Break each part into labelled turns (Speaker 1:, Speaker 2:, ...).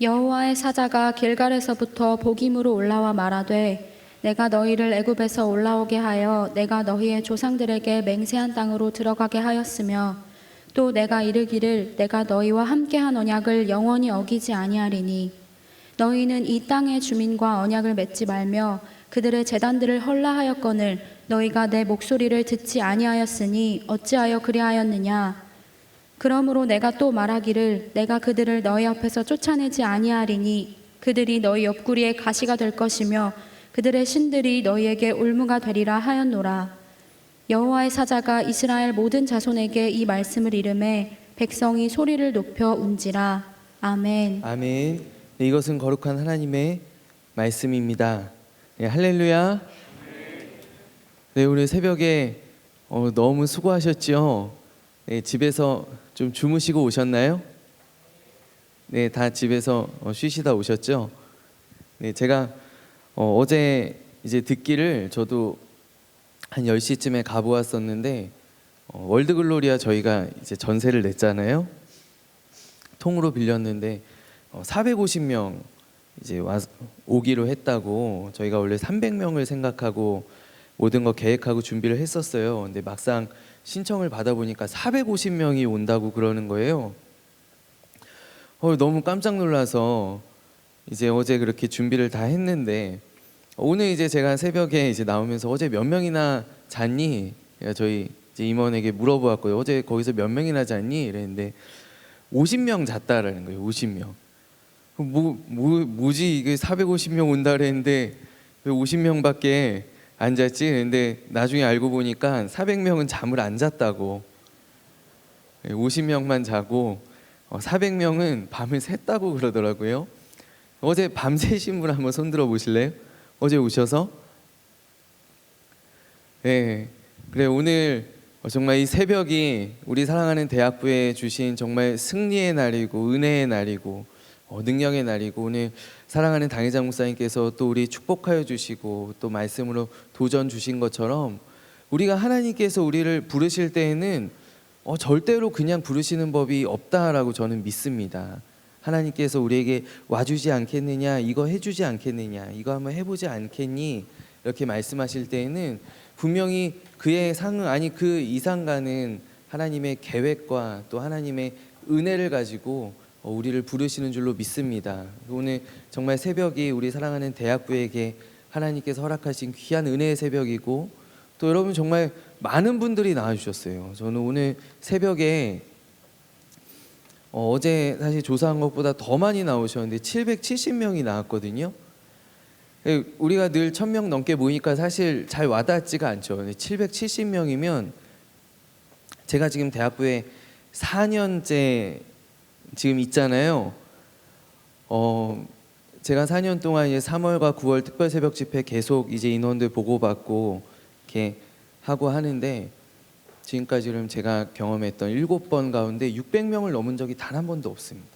Speaker 1: 여호와의 사자가 길갈에서부터 복임으로 올라와 말하되 내가 너희를 애굽에서 올라오게 하여 내가 너희의 조상들에게 맹세한 땅으로 들어가게 하였으며 또 내가 이르기를 내가 너희와 함께한 언약을 영원히 어기지 아니하리니 너희는 이 땅의 주민과 언약을 맺지 말며 그들의 제단들을 헐라하였거늘 너희가 내 목소리를 듣지 아니하였으니 어찌하여 그리하였느냐. 그러므로 내가 또 말하기를 내가 그들을 너희 앞에서 쫓아내지 아니하리니 그들이 너희 옆구리에 가시가 될 것이며 그들의 신들이 너희에게 올무가 되리라 하였노라. 여호와의 사자가 이스라엘 모든 자손에게 이 말씀을 이르매 백성이 소리를 높여 운지라. 아멘.
Speaker 2: 아멘. 네, 이것은 거룩한 하나님의 말씀입니다. 네, 할렐루야. 네, 오늘 새벽에 너무 수고하셨죠? 네, 집에서 좀 주무시고 오셨나요? 네, 다 집에서 쉬시다 오셨죠? 네, 제가 어제 이제 듣기를 저도 한 10시쯤에 가보았었는데 월드글로리아 저희가 이제 전세를 냈잖아요. 통으로 빌렸는데 450명 이제 오기로 했다고. 저희가 원래 300명을 생각하고 모든 거 계획하고 준비를 했었어요. 근데 막상 신청을 받아보니까 450명이 온다고 그러는 거예요. 너무 깜짝 놀라서 이제 어제 그렇게 준비를 다 했는데 오늘 이제 제가 새벽에 이제 나오면서 어제 몇 명이나 잤니? 저희 이제 임원에게 물어보았고요. 어제 거기서 몇 명이나 잤니? 이랬는데 50명 잤다라는 거예요. 50명. 뭐지 이게 450명 온다 그랬는데 왜 50명밖에 안 잤지? 근데 나중에 알고 보니까 400명은 잠을 안 잤다고. 50명만 자고 400명은 밤을 샜다고 그러더라고요. 어제 밤새신 분 한번 손 들어 보실래요? 어제 오셔서? 네, 그래 오늘 정말 이 새벽이 우리 사랑하는 대학부에 주신 정말 승리의 날이고 은혜의 날이고 능력의 날이고 오늘 사랑하는 당회장 목사님께서 또 우리 축복하여 주시고 또 말씀으로 도전 주신 것처럼 우리가 하나님께서 우리를 부르실 때에는 절대로 그냥 부르시는 법이 없다라고 저는 믿습니다. 하나님께서 우리에게 와주지 않겠느냐, 이거 해주지 않겠느냐, 이거 한번 해보지 않겠니, 이렇게 말씀하실 때에는 분명히 그의 상응 아니 그 이상 가는 하나님의 계획과 또 하나님의 은혜를 가지고 우리를 부르시는 줄로 믿습니다. 오늘 정말 새벽이 우리 사랑하는 대학부에게 하나님께서 허락하신 귀한 은혜의 새벽이고 또 여러분 정말 많은 분들이 나와주셨어요. 저는 오늘 새벽에 어제 사실 조사한 것보다 더 많이 나오셨는데 770명이 나왔거든요. 우리가 늘 1000명 넘게 모이니까 사실 잘 와닿지가 않죠. 770명이면 제가 지금 대학부에 4년째 지금 있잖아요. 제가 4년 동안 이제 3월과 9월 특별 새벽 집회 계속 이제 인원들 보고받고 이렇게 하고 하는데 지금까지 그럼 제가 경험했던 7번 가운데 600명을 넘은 적이 단 한 번도 없습니다.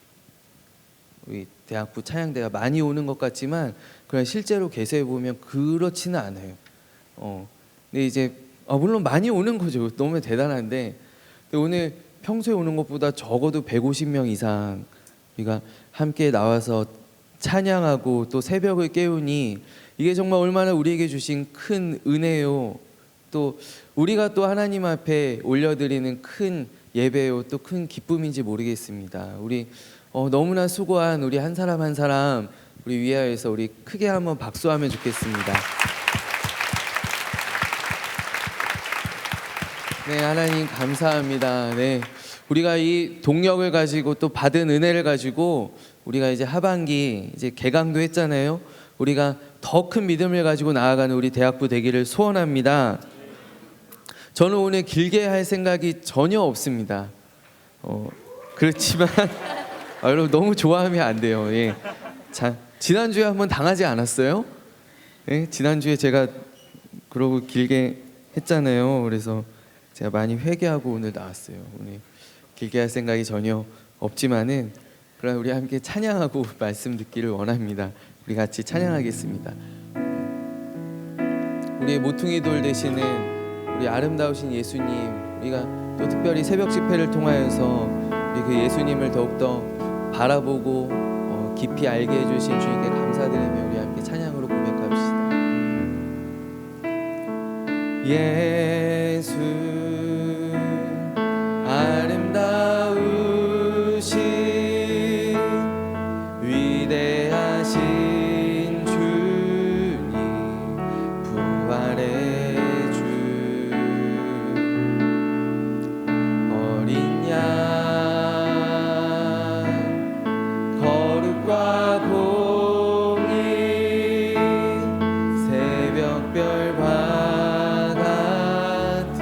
Speaker 2: 우리 대학부 찬양대가 많이 오는 것 같지만 그냥 실제로 개세해 보면 그렇지는 않아요. 근데 이제 물론 많이 오는 거죠. 너무 대단한데 근데 오늘 평소에 오는 것보다 적어도 150명 이상 우리가 함께 나와서 찬양하고 또 새벽을 깨우니 이게 정말 얼마나 우리에게 주신 큰 은혜요. 또 우리가 또 하나님 앞에 올려드리는 큰 예배요 또 큰 기쁨인지 모르겠습니다. 우리 너무나 수고한 우리 한 사람 한 사람 우리 위하여서 우리 크게 한번 박수하면 좋겠습니다. 네, 하나님 감사합니다. 네, 우리가 이 동력을 가지고 또 받은 은혜를 가지고 우리가 이제 하반기 이제 개강도 했잖아요. 우리가 더 큰 믿음을 가지고 나아가는 우리 대학부 되기를 소원합니다. 저는 오늘 길게 할 생각이 전혀 없습니다. 그렇지만 여러분 너무 좋아하면 안 돼요. 예. 자, 지난주에 한번 당하지 않았어요? 예? 지난주에 제가 그러고 길게 했잖아요. 그래서 제가 많이 회개하고 오늘 나왔어요. 오늘 길게 할 생각이 전혀 없지만은 그럼 우리 함께 찬양하고 말씀 듣기를 원합니다. 우리 같이 찬양하겠습니다. 우리의 모퉁이 돌 되시는 우리 아름다우신 예수님, 우리가 또 특별히 새벽 집회를 통하여서 우리 그 예수님을 더욱더 바라보고 깊이 알게 해주신 주님께 감사드리며 우리 함께 찬양으로 고백합시다. 예수 아름다우신 위대하신 주님 부활의 주 어린 양 거룩과 공의 새벽별과 같은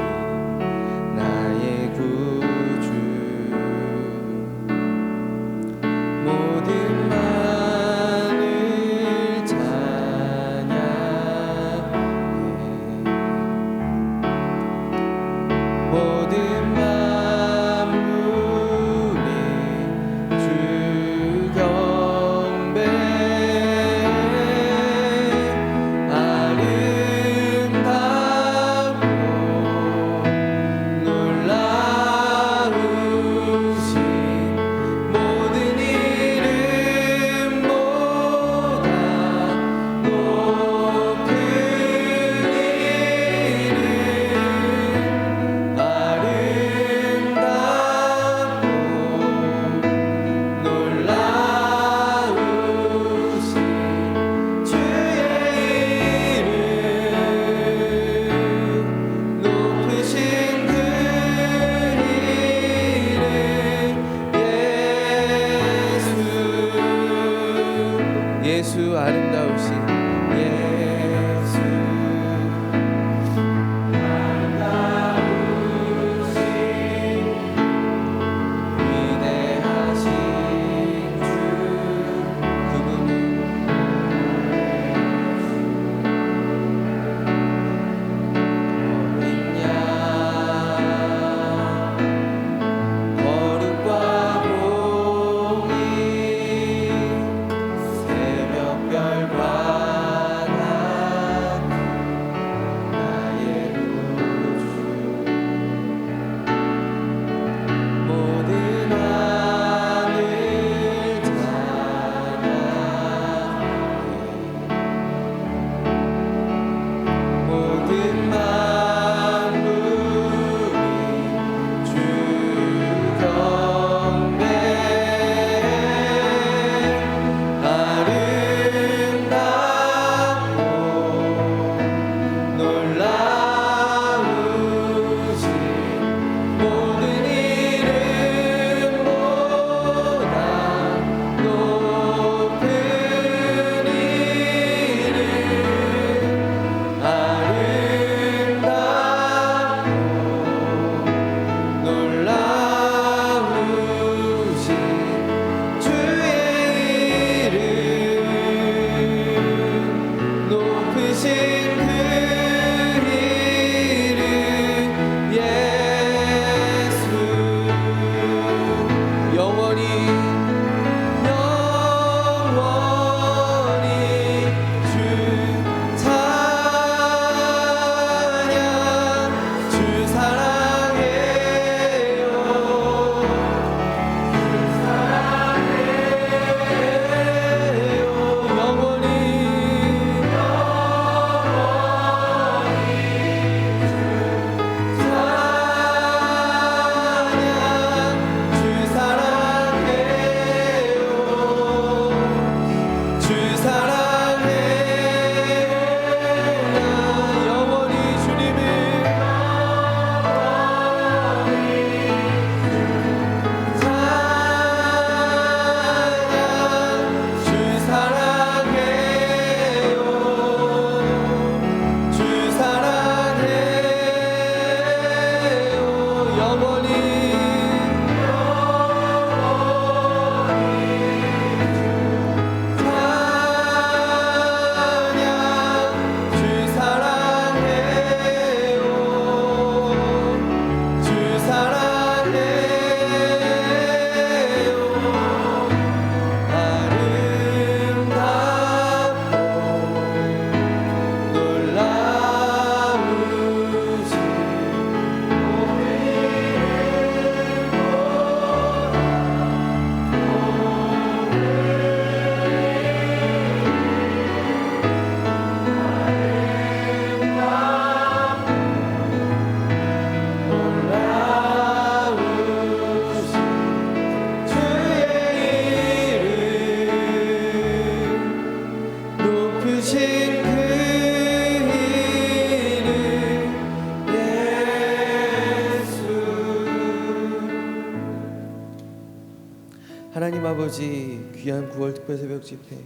Speaker 2: 하나님 아버지, 귀한 9월 특별 새벽 집회,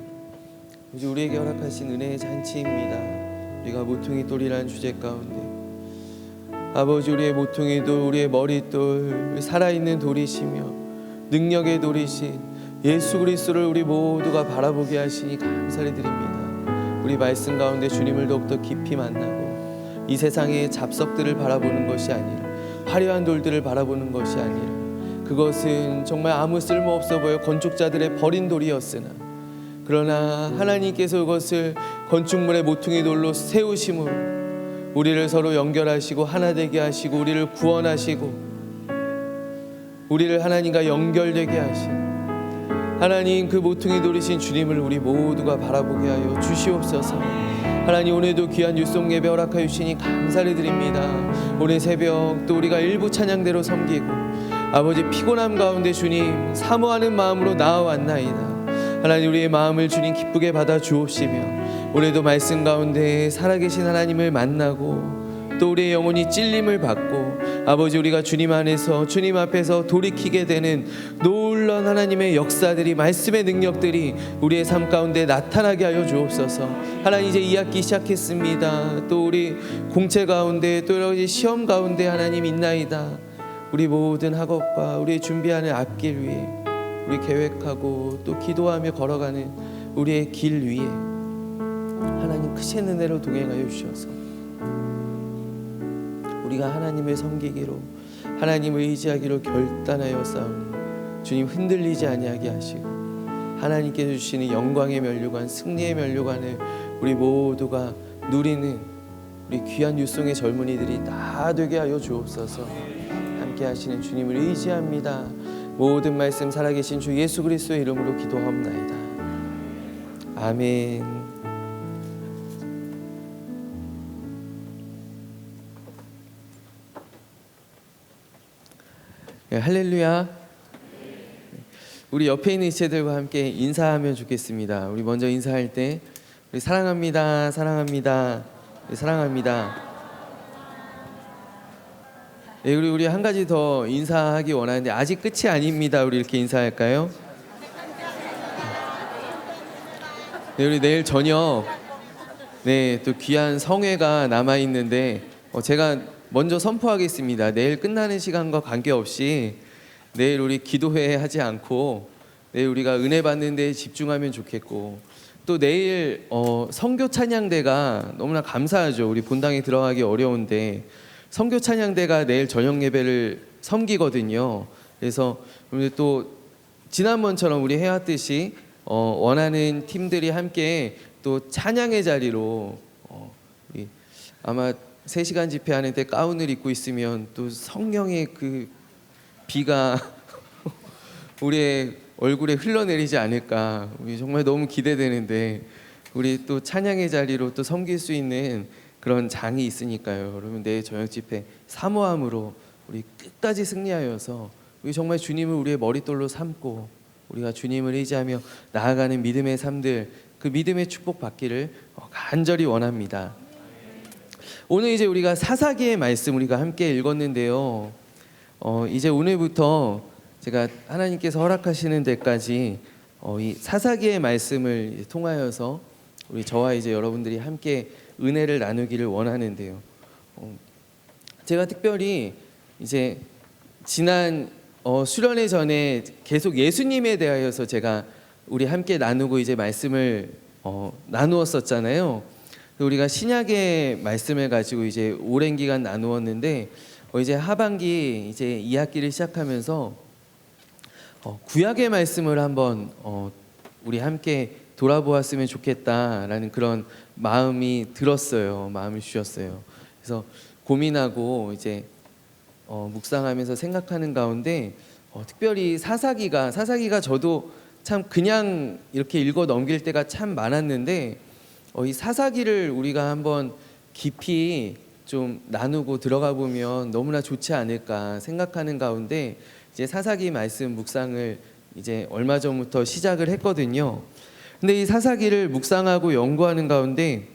Speaker 2: 아버지 우리에게 허락하신 은혜의 잔치입니다. 우리가 모퉁이 돌이라는 주제 가운데 아버지, 우리의 모퉁이돌, 우리의 머릿돌, 살아있는 돌이시며 능력의 돌이신 예수 그리스도를 우리 모두가 바라보게 하시니 감사를 드립니다. 우리 말씀 가운데 주님을 더욱더 깊이 만나고 이 세상의 잡석들을 바라보는 것이 아니라, 화려한 돌들을 바라보는 것이 아니라, 그것은 정말 아무 쓸모없어 보여 건축자들의 버린 돌이었으나, 그러나 하나님께서 그것을 건축물의 모퉁이 돌로 세우심으로 우리를 서로 연결하시고 하나 되게 하시고 우리를 구원하시고 우리를 하나님과 연결되게 하신 하나님, 그 모퉁이 돌이신 주님을 우리 모두가 바라보게 하여 주시옵소서. 하나님, 오늘도 귀한 율송 예배 허락하여 주시니 감사를 드립니다. 오늘 새벽 또 우리가 일부 찬양대로 섬기고 아버지, 피곤함 가운데 주님 사모하는 마음으로 나아왔나이다. 하나님, 우리의 마음을 주님 기쁘게 받아 주옵시며 오늘도 말씀 가운데 살아계신 하나님을 만나고 또 우리의 영혼이 찔림을 받고 아버지, 우리가 주님 안에서 주님 앞에서 돌이키게 되는 놀라운 하나님의 역사들이, 말씀의 능력들이 우리의 삶 가운데 나타나게 하여 주옵소서. 하나님, 이제 2학기 시작했습니다. 또 우리 공채 가운데 또 여러 가지 시험 가운데 하나님 있나이다. 우리 모든 학업과 우리 준비하는 앞길 위에 우리 계획하고 또 기도하며 걸어가는 우리의 길 위에 하나님 크신 은혜로 동행하여 주셔서 우리가 하나님을 섬기기로, 하나님을 의지하기로 결단하여 싸우니 주님 흔들리지 아니하게 하시고 하나님께서 주시는 영광의 면류관, 승리의 면류관을 우리 모두가 누리는 우리 귀한 율송의 젊은이들이 다 되게 하여 주옵소서. 함께 하시는 주님을 의지합니다. 모든 말씀 살아계신 주 예수 그리스도의 이름으로 기도하옵나이다. 아멘. 네, 할렐루야. 우리 옆에 있는 지체들과 함께 인사하면 좋겠습니다. 우리 먼저 인사할 때 우리 사랑합니다, 사랑합니다, 사랑합니다. 네, 우리 한 가지 더 인사하기 원하는데 아직 끝이 아닙니다. 우리 이렇게 인사할까요? 네, 우리 내일 저녁 또 귀한 성회가 남아 있는데 제가 먼저 선포하겠습니다. 내일 끝나는 시간과 관계없이 내일 우리 기도회 하지 않고 내일 우리가 은혜 받는 데 집중하면 좋겠고, 또 내일 선교 찬양대가 너무나 감사하죠. 우리 본당에 들어가기 어려운데 선교 찬양대가 내일 저녁 예배를 섬기거든요. 그래서 우리 또 지난번처럼 우리 해왔듯이 원하는 팀들이 함께 또 찬양의 자리로 우리 아마 3시간 집회하는 때 가운을 입고 있으면 또 성령의 그 비가 우리의 얼굴에 흘러내리지 않을까, 우리 정말 너무 기대되는데 우리 또 찬양의 자리로 또 섬길 수 있는 그런 장이 있으니까요. 여러분, 내일 저녁 집회 사모함으로 우리 끝까지 승리하여서 우리 정말 주님을 우리의 머릿돌로 삼고 우리가 주님을 의지하며 나아가는 믿음의 삶들, 그 믿음의 축복 받기를 간절히 원합니다. 오늘 이제 우리가 사사기의 말씀 우리가 함께 읽었는데요. 이제 오늘부터 제가 하나님께서 허락하시는 데까지 이 사사기의 말씀을 통하여서 우리 저와 이제 여러분들이 함께 은혜를 나누기를 원하는데요. 제가 특별히 이제 지난 수련회 전에 계속 예수님에 대하여서 제가 우리 함께 나누고 이제 말씀을 나누었었잖아요. 우리가 신약의 말씀을 가지고 이제 오랜 기간 나누었는데 이제 하반기 이제 2학기를 시작하면서 구약의 말씀을 한번 우리 함께 돌아보았으면 좋겠다라는 그런 마음이 들었어요. 마음을 주셨어요. 그래서 고민하고 이제 묵상하면서 생각하는 가운데 특별히 사사기가 저도 참 그냥 이렇게 읽어 넘길 때가 참 많았는데 이 사사기를 우리가 한번 깊이 좀 나누고 들어가 보면 너무나 좋지 않을까 생각하는 가운데 이제 사사기 말씀 묵상을 이제 얼마 전부터 시작을 했거든요. 근데 이 사사기를 묵상하고 연구하는 가운데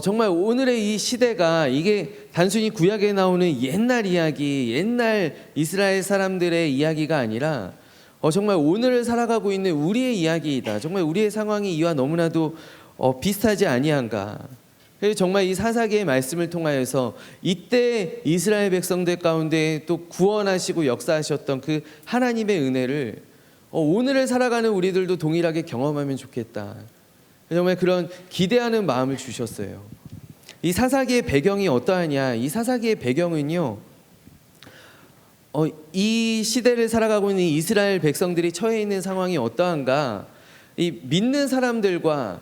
Speaker 2: 정말 오늘의 이 시대가 이게 단순히 구약에 나오는 옛날 이야기, 옛날 이스라엘 사람들의 이야기가 아니라 정말 오늘을 살아가고 있는 우리의 이야기이다. 정말 우리의 상황이 이와 너무나도 비슷하지 아니한가. 그래서 정말 이 사사기의 말씀을 통하여서 이때 이스라엘 백성들 가운데 또 구원하시고 역사하셨던 그 하나님의 은혜를 오늘을 살아가는 우리들도 동일하게 경험하면 좋겠다. 정말 그런 기대하는 마음을 주셨어요. 이 사사기의 배경이 어떠하냐? 이 사사기의 배경은요, 이 시대를 살아가고 있는 이스라엘 백성들이 처해 있는 상황이 어떠한가? 이 믿는 사람들과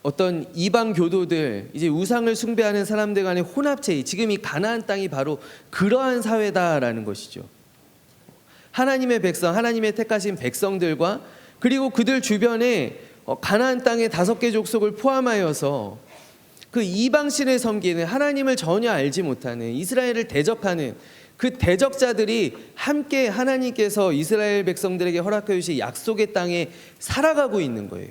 Speaker 2: 어떤 이방 교도들, 이제 우상을 숭배하는 사람들 간의 혼합체, 지금 이 가나안 땅이 바로 그러한 사회다라는 것이죠. 하나님의 백성, 하나님의 택하신 백성들과 그리고 그들 주변에 가나안 땅의 5개 족속을 포함하여서 그 이방신을 섬기는, 하나님을 전혀 알지 못하는, 이스라엘을 대적하는 그 대적자들이 함께 하나님께서 이스라엘 백성들에게 허락해 주신 약속의 땅에 살아가고 있는 거예요.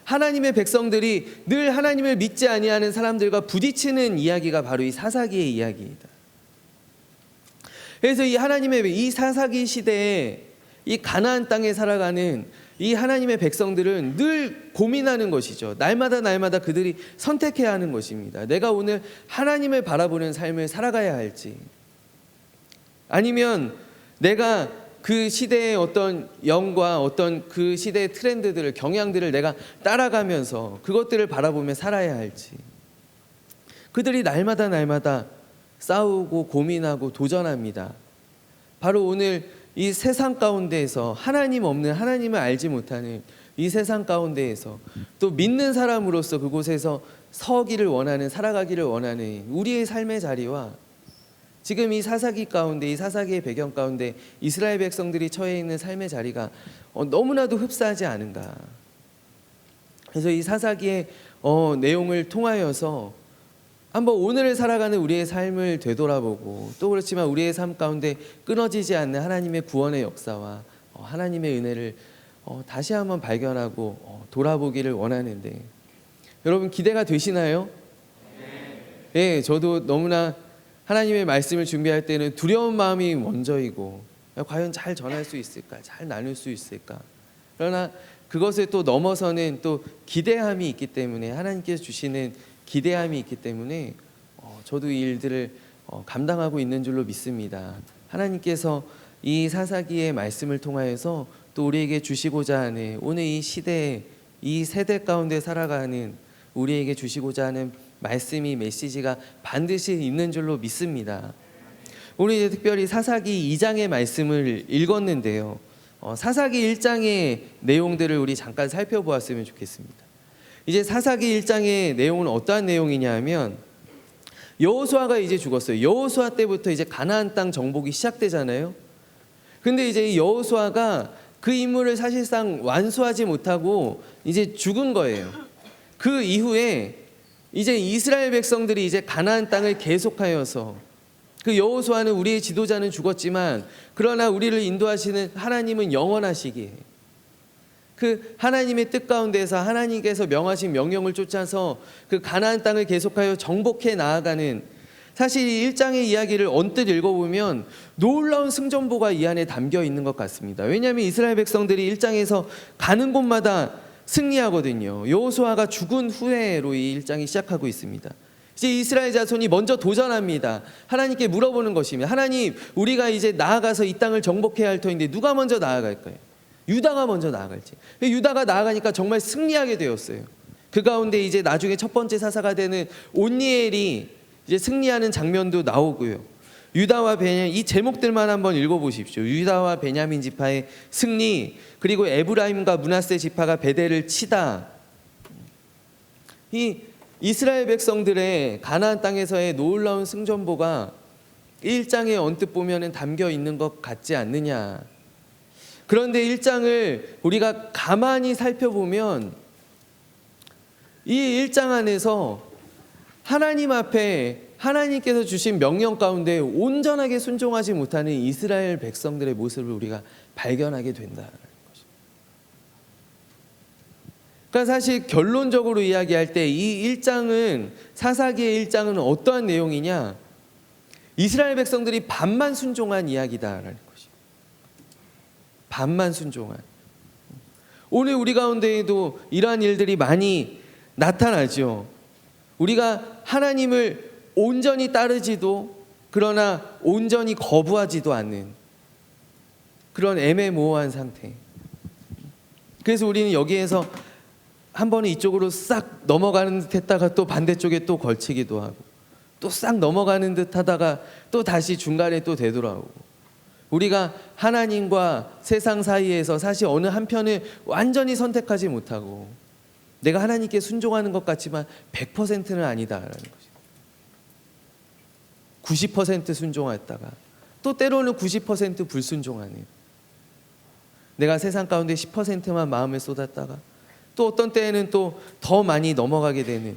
Speaker 2: 하나님의 백성들이 늘 하나님을 믿지 아니하는 사람들과 부딪히는 이야기가 바로 이 사사기의 이야기이다. 그래서 이 하나님의 이 사사기 시대에 이 가나안 땅에 살아가는 이 하나님의 백성들은 늘 고민하는 것이죠. 날마다 그들이 선택해야 하는 것입니다. 내가 오늘 하나님을 바라보는 삶을 살아가야 할지, 아니면 내가 그 시대의 어떤 영과 어떤 그 시대의 트렌드들을, 경향들을 내가 따라가면서 그것들을 바라보며 살아야 할지. 그들이 날마다 싸우고 고민하고 도전합니다. 바로 오늘 이 세상 가운데에서 하나님 없는, 하나님을 알지 못하는 이 세상 가운데에서 또 믿는 사람으로서 그곳에서 서기를 원하는, 살아가기를 원하는 우리의 삶의 자리와 지금 이 사사기 가운데, 이 사사기의 배경 가운데 이스라엘 백성들이 처해 있는 삶의 자리가 너무나도 흡사하지 않은가. 그래서 이 사사기의 내용을 통하여서 한번 오늘을 살아가는 우리의 삶을 되돌아보고, 또 그렇지만 우리의 삶 가운데 끊어지지 않는 하나님의 구원의 역사와 하나님의 은혜를 다시 한번 발견하고 돌아보기를 원하는데, 여러분 기대가 되시나요? 네, 저도 너무나 하나님의 말씀을 준비할 때는 두려운 마음이 먼저이고, 과연 잘 전할 수 있을까? 잘 나눌 수 있을까? 그러나 그것을 또 넘어서는 또 기대함이 있기 때문에, 하나님께서 주시는 기대함이 있기 때문에 저도 이 일들을 감당하고 있는 줄로 믿습니다. 하나님께서 이 사사기의 말씀을 통하여서 또 우리에게 주시고자 하는, 오늘 이 시대에, 이 세대 가운데 살아가는 우리에게 주시고자 하는 말씀이, 메시지가 반드시 있는 줄로 믿습니다. 오늘 이제 특별히 사사기 2장의 말씀을 읽었는데요, 사사기 1장의 내용들을 우리 잠깐 살펴보았으면 좋겠습니다. 이제 사사기 1장의 내용은 어떠한 내용이냐 하면, 여호수아가 이제 죽었어요. 여호수아 때부터 이제 가나안 땅 정복이 시작되잖아요. 근데 이제 이 여호수아가 그 임무를 사실상 완수하지 못하고 이제 죽은 거예요. 그 이후에 이제 이스라엘 백성들이 이제 가나안 땅을 계속하여서, 그 여호수아는 우리의 지도자는 죽었지만 그러나 우리를 인도하시는 하나님은 영원하시기에, 그 하나님의 뜻 가운데서 하나님께서 명하신 명령을 쫓아서 그 가나안 땅을 계속하여 정복해 나아가는, 사실 이 1장의 이야기를 언뜻 읽어보면 놀라운 승전보가 이 안에 담겨 있는 것 같습니다. 왜냐하면 이스라엘 백성들이 1장에서 가는 곳마다 승리하거든요. 여호수아가 죽은 후에로 이 1장이 시작하고 있습니다. 이제 이스라엘 자손이 먼저 도전합니다. 하나님께 물어보는 것입니다. 하나님, 우리가 이제 나아가서 이 땅을 정복해야 할 터인데 누가 먼저 나아갈까요? 유다가 먼저 나아갈지. 유다가 나아가니까 정말 승리하게 되었어요. 그 가운데 이제 나중에 첫 번째 사사가 되는 온니엘이 이제 승리하는 장면도 나오고요. 유다와 베냐민, 이 제목들만 한번 읽어보십시오. 유다와 베냐민 지파의 승리, 그리고 에브라임과 므낫세 지파가 베델을 치다. 이 이스라엘 백성들의 가나안 땅에서의 놀라운 승전보가 1장에 언뜻 보면은 담겨 있는 것 같지 않느냐. 그런데 1장을 우리가 가만히 살펴보면 이 1장 안에서 하나님 앞에 하나님께서 주신 명령 가운데 온전하게 순종하지 못하는 이스라엘 백성들의 모습을 우리가 발견하게 된다는 것입니다. 그러니까 사실 결론적으로 이야기할 때 이 1장은, 사사기의 1장은 어떠한 내용이냐? 이스라엘 백성들이 반만 순종한 이야기다라는 것입니다. 반만 순종한. 오늘 우리 가운데에도 이러한 일들이 많이 나타나죠. 우리가 하나님을 온전히 따르지도 그러나 온전히 거부하지도 않는 그런 애매모호한 상태. 그래서 우리는 여기에서 한 번은 이쪽으로 싹 넘어가는 듯 했다가 또 반대쪽에 또 걸치기도 하고, 또 싹 넘어가는 듯 하다가 또 다시 중간에 또 되돌아오고, 우리가 하나님과 세상 사이에서 사실 어느 한편을 완전히 선택하지 못하고 내가 하나님께 순종하는 것 같지만 100%는 아니다라는 것이죠. 90% 순종했다가 또 때로는 90% 불순종하는, 내가 세상 가운데 10%만 마음을 쏟았다가 또 어떤 때에는 또 더 많이 넘어가게 되는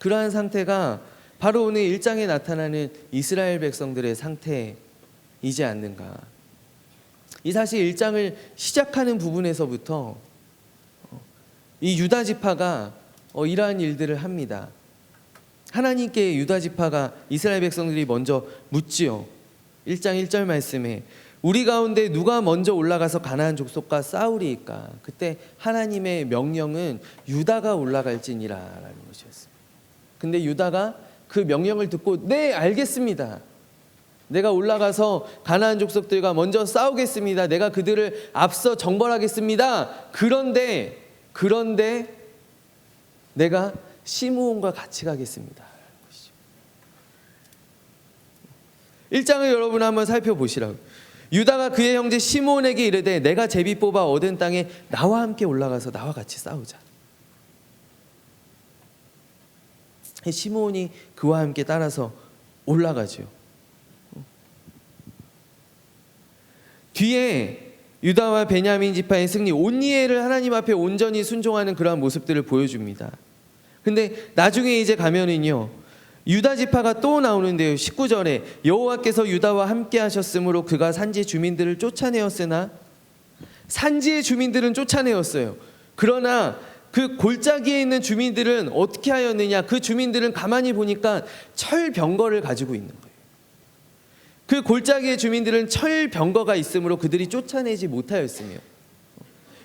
Speaker 2: 그러한 상태가 바로 오늘 1장에 나타나는 이스라엘 백성들의 상태이지 않는가. 이 사실 1장을 시작하는 부분에서부터 이 유다 지파가 이러한 일들을 합니다. 하나님께 유다 지파가 이스라엘 백성들이 먼저 묻지요. 1장 1절 말씀에 우리 가운데 누가 먼저 올라가서 가나안 족속과 싸우리이까. 그때 하나님의 명령은 유다가 올라갈지니라라는 것이었습니다. 근데 유다가 그 명령을 듣고 네 알겠습니다. 내가 올라가서 가나안 족속들과 먼저 싸우겠습니다. 내가 그들을 앞서 정벌하겠습니다. 그런데 내가 시므온과 같이 가겠습니다. 1장을 여러분 한번 살펴보시라고. 유다가 그의 형제 시므온에게 이르되 내가 제비 뽑아 얻은 땅에 나와 함께 올라가서 나와 같이 싸우자. 시므온이 그와 함께 따라서 올라가죠. 뒤에 유다와 베냐민 지파의 승리, 온니엘을 하나님 앞에 온전히 순종하는 그러한 모습들을 보여줍니다. 근데 나중에 이제 가면은요, 유다 지파가 또 나오는데요. 19절에 여호와께서 유다와 함께 하셨으므로 그가 산지 주민들을 쫓아내었으나, 산지의 주민들은 쫓아내었어요. 그러나 그 골짜기에 있는 주민들은 어떻게 하였느냐? 그 주민들은 가만히 보니까 철병거를 가지고 있는 거예요. 그 골짜기의 주민들은 철병거가 있으므로 그들이 쫓아내지 못하였으며,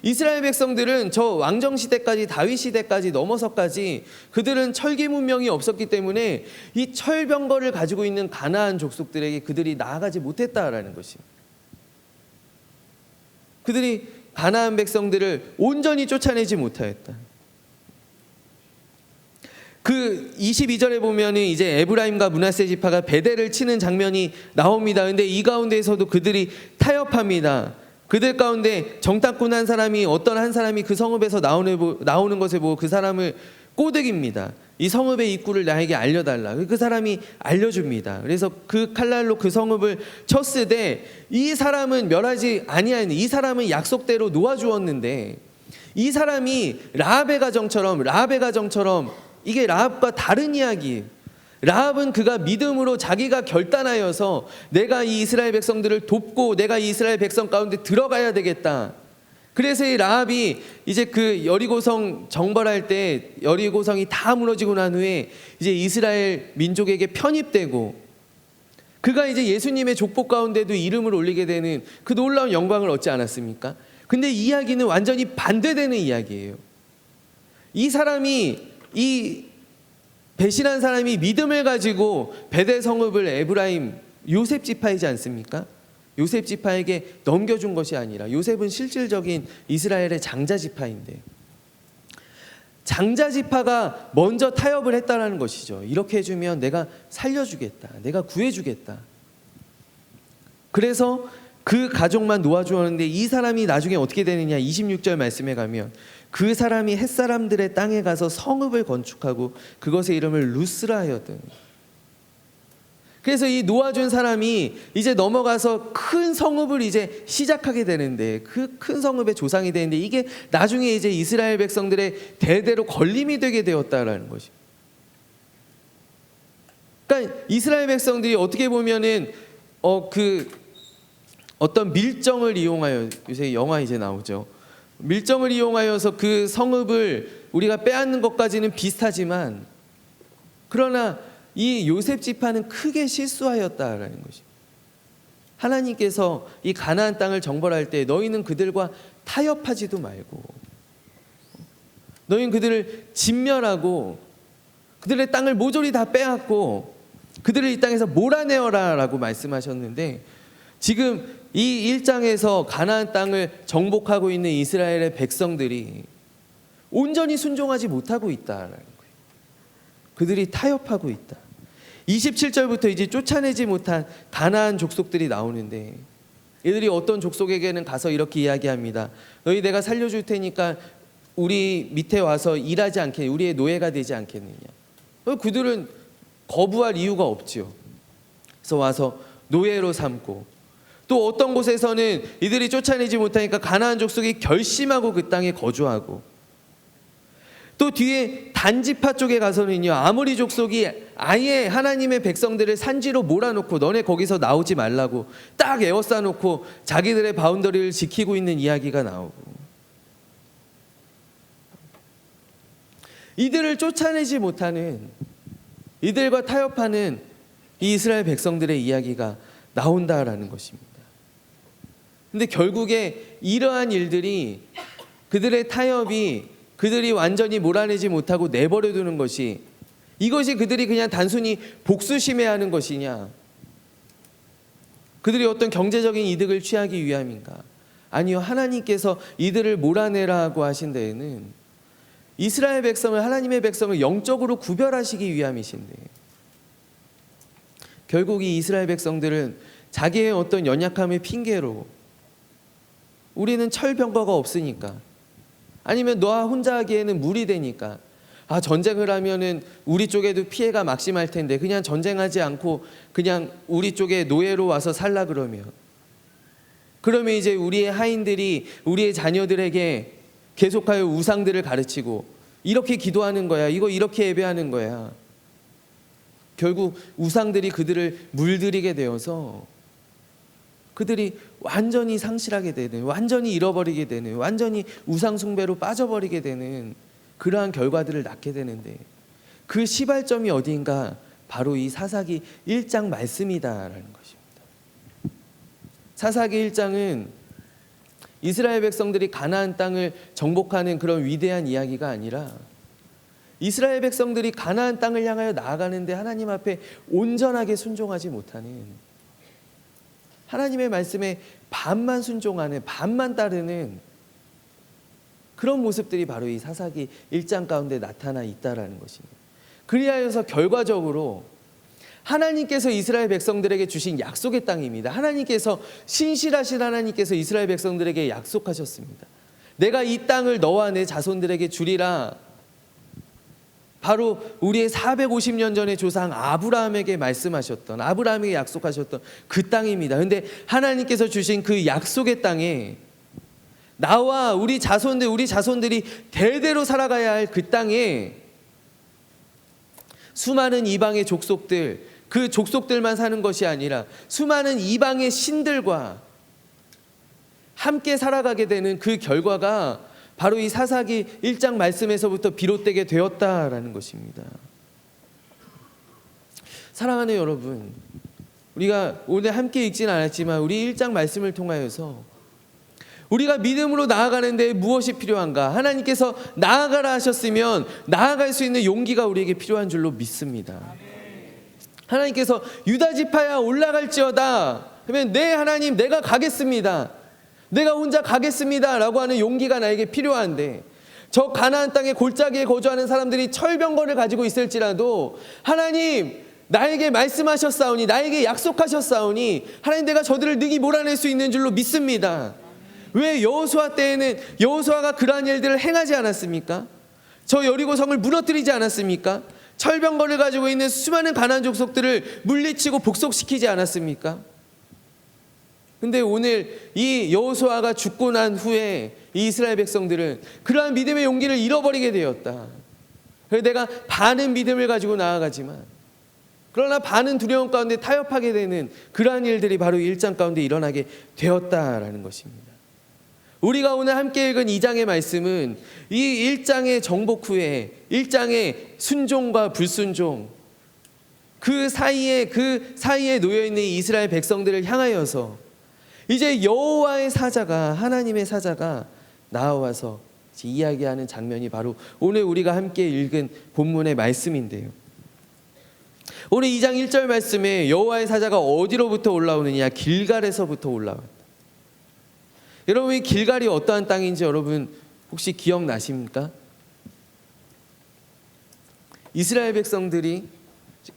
Speaker 2: 이스라엘 백성들은 저 왕정 시대까지, 다윗 시대까지 넘어서까지 그들은 철기 문명이 없었기 때문에 이 철병거를 가지고 있는 가나안 족속들에게 그들이 나아가지 못했다라는 것입니다. 그들이 가나안 백성들을 온전히 쫓아내지 못하였다. 그 22절에 보면은 이제 에브라임과 므낫세 지파가 베델을 치는 장면이 나옵니다. 근데 이 가운데에서도 그들이 타협합니다. 그들 가운데 정탐꾼 한 사람이, 어떤 한 사람이 그 성읍에서 나오는 것을 보고 그 사람을 꼬드깁니다. 이 성읍의 입구를 나에게 알려달라. 그 사람이 알려줍니다. 그래서 그 칼날로 그 성읍을 쳤으되 이 사람은 멸하지 아니하였는데, 이 사람은 약속대로 놓아주었는데, 이 사람이 라합의 가정처럼 이게 라합과 다른 이야기예요. 라합은 그가 믿음으로 자기가 결단하여서 내가 이 이스라엘 백성들을 돕고 내가 이 이스라엘 백성 가운데 들어가야 되겠다. 그래서 이 라합이 이제 그 여리고성 정벌할 때 여리고성이 다 무너지고 난 후에 이제 이스라엘 민족에게 편입되고 그가 이제 예수님의 족복 가운데도 이름을 올리게 되는 그 놀라운 영광을 얻지 않았습니까? 근데 이 이야기는 완전히 반대되는 이야기예요. 이 배신한 사람이 믿음을 가지고 베델 성읍을 에브라임 요셉 지파이지 않습니까? 요셉 지파에게 넘겨준 것이 아니라, 요셉은 실질적인 이스라엘의 장자 지파인데 장자 지파가 먼저 타협을 했다라는 것이죠. 이렇게 해주면 내가 살려주겠다, 내가 구해주겠다. 그래서 그 가족만 놓아주었는데 이 사람이 나중에 어떻게 되느냐? 26절 말씀에 가면 그 사람이 햇사람들의 땅에 가서 성읍을 건축하고 그것의 이름을 루스라 하였더니, 그래서 이 놓아준 사람이 이제 넘어가서 큰 성읍을 이제 시작하게 되는데, 그 큰 성읍의 조상이 되는데 이게 나중에 이제 이스라엘 백성들의 대대로 걸림이 되게 되었다라는 것이. 그러니까 이스라엘 백성들이 어떻게 보면은 어떤 밀정을 이용하여, 요새 영화 이제 나오죠. 밀정을 이용하여서 그 성읍을 우리가 빼앗는 것까지는 비슷하지만, 그러나 이 요셉 지파는 크게 실수하였다라는 것이. 하나님께서 이 가나안 땅을 정벌할 때 너희는 그들과 타협하지도 말고, 너희는 그들을 진멸하고 그들의 땅을 모조리 다 빼앗고 그들을 이 땅에서 몰아내어라 라고 말씀하셨는데, 지금 이 1장에서 가나안 땅을 정복하고 있는 이스라엘의 백성들이 온전히 순종하지 못하고 있다라는 거예요. 그들이 타협하고 있다. 27절부터 이제 쫓아내지 못한 가나안 족속들이 나오는데, 이들이 어떤 족속에게는 가서 이렇게 이야기합니다. 너희 내가 살려줄 테니까 우리 밑에 와서 일하지 않겠느냐, 우리의 노예가 되지 않겠느냐. 그들은 거부할 이유가 없지요. 그래서 와서 노예로 삼고, 또 어떤 곳에서는 이들이 쫓아내지 못하니까 가나안 족속이 결심하고 그 땅에 거주하고, 또 뒤에 단지파 쪽에 가서는요, 아모리 족속이 아예 하나님의 백성들을 산지로 몰아놓고 너네 거기서 나오지 말라고 딱 에워싸놓고 자기들의 바운더리를 지키고 있는 이야기가 나오고, 이들을 쫓아내지 못하는, 이들과 타협하는 이 이스라엘 백성들의 이야기가 나온다라는 것입니다. 근데 결국에 이러한 일들이, 그들의 타협이 그들이 완전히 몰아내지 못하고 내버려 두는 것이, 이것이 그들이 그냥 단순히 복수심해하는 것이냐, 그들이 어떤 경제적인 이득을 취하기 위함인가? 아니요, 하나님께서 이들을 몰아내라고 하신 데에는 이스라엘 백성을, 하나님의 백성을 영적으로 구별하시기 위함이신데, 결국 이 이스라엘 백성들은 자기의 어떤 연약함의 핑계로, 우리는 철병거가 없으니까, 아니면 너와 혼자 하기에는 무리되니까, 전쟁을 하면은 우리 쪽에도 피해가 막심할 텐데 그냥 전쟁하지 않고 그냥 우리 쪽에 노예로 와서 살라 그러면 이제 우리의 하인들이 우리의 자녀들에게 계속하여 우상들을 가르치고 이렇게 기도하는 거야, 이거 이렇게 예배하는 거야. 결국 우상들이 그들을 물들이게 되어서 그들이 완전히 상실하게 되는, 완전히 잃어버리게 되는, 완전히 우상 숭배로 빠져버리게 되는 그러한 결과들을 낳게 되는데, 그 시발점이 어디인가? 바로 이 사사기 1장 말씀이다라는 것입니다. 사사기 1장은 이스라엘 백성들이 가나안 땅을 정복하는 그런 위대한 이야기가 아니라, 이스라엘 백성들이 가나안 땅을 향하여 나아가는데 하나님 앞에 온전하게 순종하지 못하는, 하나님의 말씀에 반만 순종하는, 반만 따르는 그런 모습들이 바로 이 사사기 1장 가운데 나타나 있다라는 것입니다. 그리하여서 결과적으로 하나님께서 이스라엘 백성들에게 주신 약속의 땅입니다. 하나님께서, 신실하신 하나님께서 이스라엘 백성들에게 약속하셨습니다. 내가 이 땅을 너와 내 자손들에게 주리라. 바로 우리의 450년 전의 조상 아브라함에게 말씀하셨던, 아브라함에게 약속하셨던 그 땅입니다. 그런데 하나님께서 주신 그 약속의 땅에 나와 우리 자손들이 대대로 살아가야 할 그 땅에 수많은 이방의 족속들, 그 족속들만 사는 것이 아니라 수많은 이방의 신들과 함께 살아가게 되는 그 결과가 바로 이 사사기 1장 말씀에서부터 비롯되게 되었다라는 것입니다. 사랑하는 여러분, 우리가 오늘 함께 읽지는 않았지만 우리 1장 말씀을 통하여서 우리가 믿음으로 나아가는 데 무엇이 필요한가? 하나님께서 나아가라 하셨으면 나아갈 수 있는 용기가 우리에게 필요한 줄로 믿습니다. 하나님께서 유다 지파야 올라갈지어다 하면, 네 하나님, 내가 가겠습니다, 내가 혼자 가겠습니다 라고 하는 용기가 나에게 필요한데, 저 가나안 땅의 골짜기에 거주하는 사람들이 철병거를 가지고 있을지라도 하나님 나에게 말씀하셨사오니, 나에게 약속하셨사오니 하나님 내가 저들을 능히 몰아낼 수 있는 줄로 믿습니다. 왜 여호수아 때에는 여호수아가 그러한 일들을 행하지 않았습니까? 저 여리고성을 무너뜨리지 않았습니까? 철병거를 가지고 있는 수많은 가나안 족속들을 물리치고 복속시키지 않았습니까? 근데 오늘 이 여호수아가 죽고 난 후에 이 이스라엘 백성들은 그러한 믿음의 용기를 잃어버리게 되었다. 그래서 내가 반은 믿음을 가지고 나아가지만, 그러나 반은 두려움 가운데 타협하게 되는 그러한 일들이 바로 1장 가운데 일어나게 되었다라는 것입니다. 우리가 오늘 함께 읽은 2장의 말씀은 이 1장의 정복 후에 1장의 순종과 불순종, 그 사이에 놓여 있는 이스라엘 백성들을 향하여서 이제 여호와의 사자가, 하나님의 사자가 나와서 이야기하는 장면이 바로 오늘 우리가 함께 읽은 본문의 말씀인데요. 오늘 2장 1절 말씀에 여호와의 사자가 어디로부터 올라오느냐? 길갈에서부터 올라왔다. 여러분, 이 길갈이 어떠한 땅인지 여러분 혹시 기억나십니까? 이스라엘 백성들이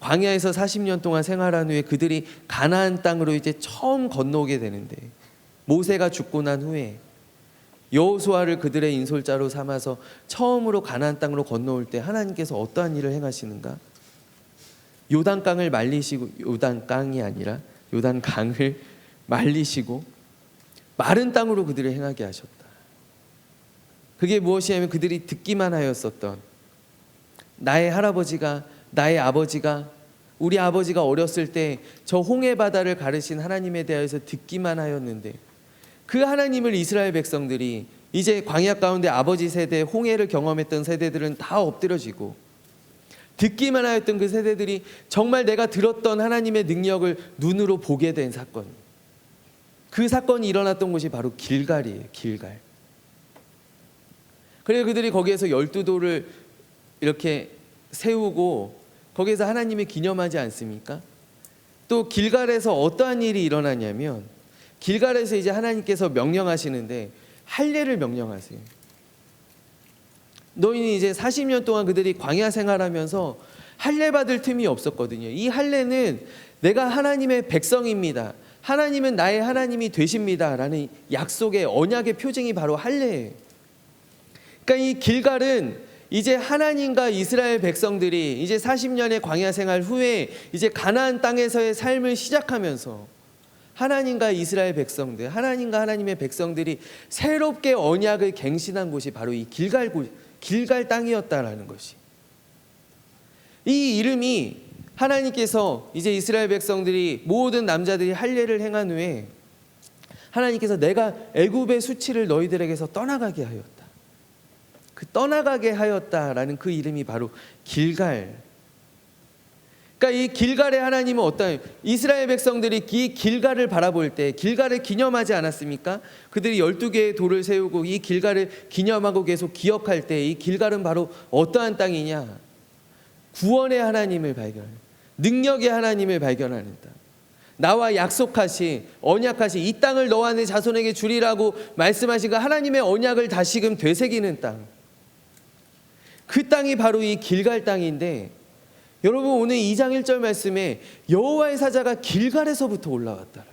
Speaker 2: 광야에서 40년 동안 생활한 후에 그들이 가나안 땅으로 이제 처음 건너오게 되는데, 모세가 죽고 난 후에 여호수아를 그들의 인솔자로 삼아서 처음으로 가나안 땅으로 건너올 때 하나님께서 어떠한 일을 행하시는가? 요단강을 말리시고, 요단강이 아니라 요단강을 말리시고 마른 땅으로 그들을 행하게 하셨다. 그게 무엇이냐면 그들이 듣기만 하였었던, 나의 할아버지가, 나의 아버지가, 우리 아버지가 어렸을 때 저 홍해 바다를 가르신 하나님에 대해서 듣기만 하였는데, 그 하나님을 이스라엘 백성들이 이제 광야 가운데 아버지 세대, 홍해를 경험했던 세대들은 다 엎드려지고, 듣기만 하였던 그 세대들이 정말 내가 들었던 하나님의 능력을 눈으로 보게 된 사건, 그 사건이 일어났던 곳이 바로 길갈이에요. 길갈. 그래서 그들이 거기에서 12돌을 이렇게 세우고 거기에서 하나님을 기념하지 않습니까? 또 길갈에서 어떠한 일이 일어나냐면, 길갈에서 이제 하나님께서 명령하시는데 할례를 명령하세요. 너희는 이제 40년 동안 그들이 광야 생활하면서 할례 받을 틈이 없었거든요. 이 할례는 내가 하나님의 백성입니다, 하나님은 나의 하나님이 되십니다 라는 약속의, 언약의 표징이 바로 할례예요. 그러니까 이 길갈은 이제 하나님과 이스라엘 백성들이 이제 40년의 광야 생활 후에 이제 가나안 땅에서의 삶을 시작하면서 하나님과 이스라엘 백성들, 하나님과 하나님의 백성들이 새롭게 언약을 갱신한 곳이 바로 이 길갈 땅이었다라는 것이, 이 이름이 하나님께서 이제 이스라엘 백성들이 모든 남자들이 할례를 행한 후에 하나님께서 내가 애굽의 수치를 너희들에게서 떠나가게 하였다, 그 떠나가게 하였다라는 그 이름이 바로 길갈. 그러니까 이 길갈의 하나님은 어떤, 이스라엘 백성들이 이 길갈을 바라볼 때 길갈을 기념하지 않았습니까? 그들이 12개의 돌을 세우고 이 길갈을 기념하고 계속 기억할 때 이 길갈은 바로 어떠한 땅이냐? 구원의 하나님을 발견하는, 능력의 하나님을 발견하는 땅, 나와 약속하신, 언약하신 이 땅을 너와 내 자손에게 주리라고 말씀하신 그 하나님의 언약을 다시금 되새기는 땅, 그 땅이 바로 이 길갈 땅인데, 여러분 오늘 2장 1절 말씀에 여호와의 사자가 길갈에서부터 올라왔다.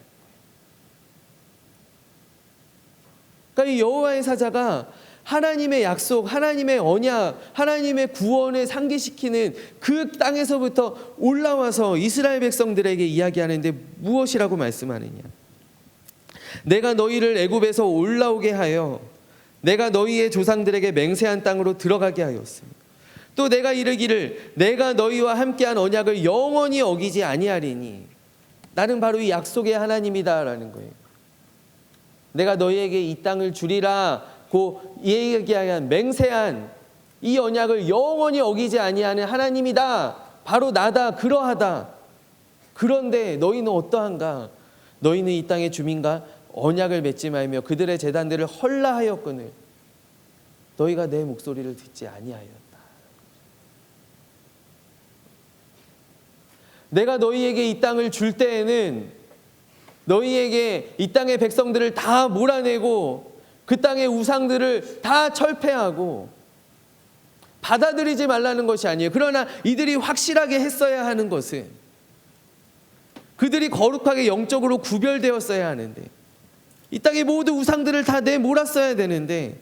Speaker 2: 그러니까 이 여호와의 사자가 하나님의 약속, 하나님의 언약, 하나님의 구원을 상기시키는 그 땅에서부터 올라와서 이스라엘 백성들에게 이야기하는데 무엇이라고 말씀하느냐? 내가 너희를 애굽에서 올라오게 하여 내가 너희의 조상들에게 맹세한 땅으로 들어가게 하였으며, 또 내가 이르기를 내가 너희와 함께한 언약을 영원히 어기지 아니하리니, 나는 바로 이 약속의 하나님이다라는 거예요. 내가 너희에게 이 땅을 주리라고 얘기한, 맹세한 이 언약을 영원히 어기지 아니하는 하나님이다, 바로 나다, 그러하다. 그런데 너희는 어떠한가? 너희는 이 땅의 주민과 언약을 맺지 말며 그들의 제단들을 헐라하였거늘 너희가 내 목소리를 듣지 아니하였다. 내가 너희에게 이 땅을 줄 때에는 너희에게 이 땅의 백성들을 다 몰아내고 그 땅의 우상들을 다 철폐하고 받아들이지 말라는 것이 아니에요. 그러나 이들이 확실하게 했어야 하는 것은, 그들이 거룩하게 영적으로 구별되었어야 하는데, 이 땅의 모든 우상들을 다 내몰았어야 되는데,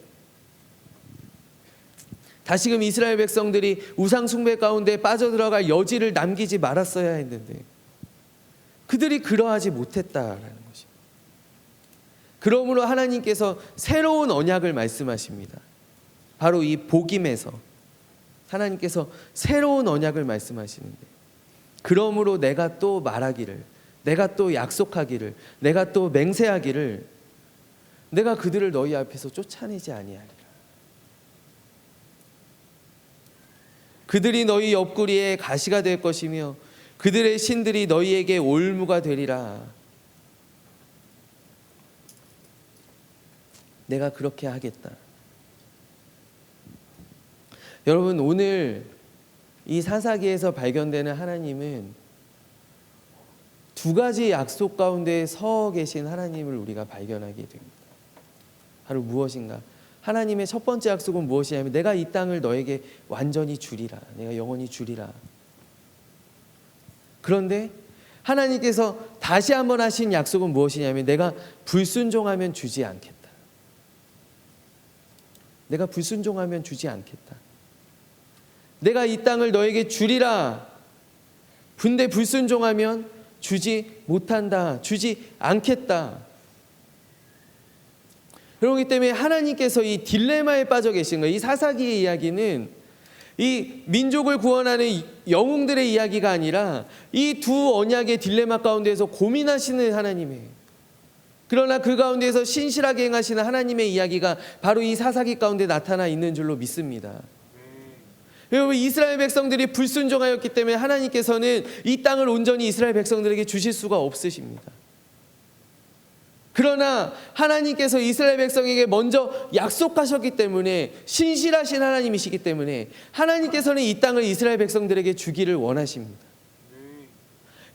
Speaker 2: 다시금 이스라엘 백성들이 우상 숭배 가운데 빠져들어갈 여지를 남기지 말았어야 했는데 그들이 그러하지 못했다라는 것입니다. 그러므로 하나님께서 새로운 언약을 말씀하십니다. 바로 이 복임에서 하나님께서 새로운 언약을 말씀하시는데, 그러므로 내가 또 말하기를, 내가 또 약속하기를, 내가 또 맹세하기를, 내가 그들을 너희 앞에서 쫓아내지 아니하리라. 그들이 너희 옆구리에 가시가 될 것이며 그들의 신들이 너희에게 올무가 되리라. 내가 그렇게 하겠다. 여러분, 오늘 이 사사기에서 발견되는 하나님은 두 가지 약속 가운데 서 계신 하나님을 우리가 발견하게 됩니다. 바로 무엇인가? 하나님의 첫 번째 약속은 무엇이냐면 내가 이 땅을 너에게 완전히 주리라. 내가 영원히 주리라. 그런데 하나님께서 다시 한번 하신 약속은 무엇이냐면 내가 불순종하면 주지 않겠다. 내가 불순종하면 주지 않겠다. 내가 이 땅을 너에게 주리라. 근데 불순종하면 주지 못한다. 주지 않겠다. 그렇기 때문에 하나님께서 이 딜레마에 빠져 계신 거예요. 이 사사기의 이야기는 이 민족을 구원하는 영웅들의 이야기가 아니라 이 두 언약의 딜레마 가운데서 고민하시는 하나님이에요. 그러나 그 가운데서 신실하게 행하시는 하나님의 이야기가 바로 이 사사기 가운데 나타나 있는 줄로 믿습니다. 여러분, 이스라엘 백성들이 불순종하였기 때문에 하나님께서는 이 땅을 온전히 이스라엘 백성들에게 주실 수가 없으십니다. 그러나 하나님께서 이스라엘 백성에게 먼저 약속하셨기 때문에, 신실하신 하나님이시기 때문에 하나님께서는 이 땅을 이스라엘 백성들에게 주기를 원하십니다.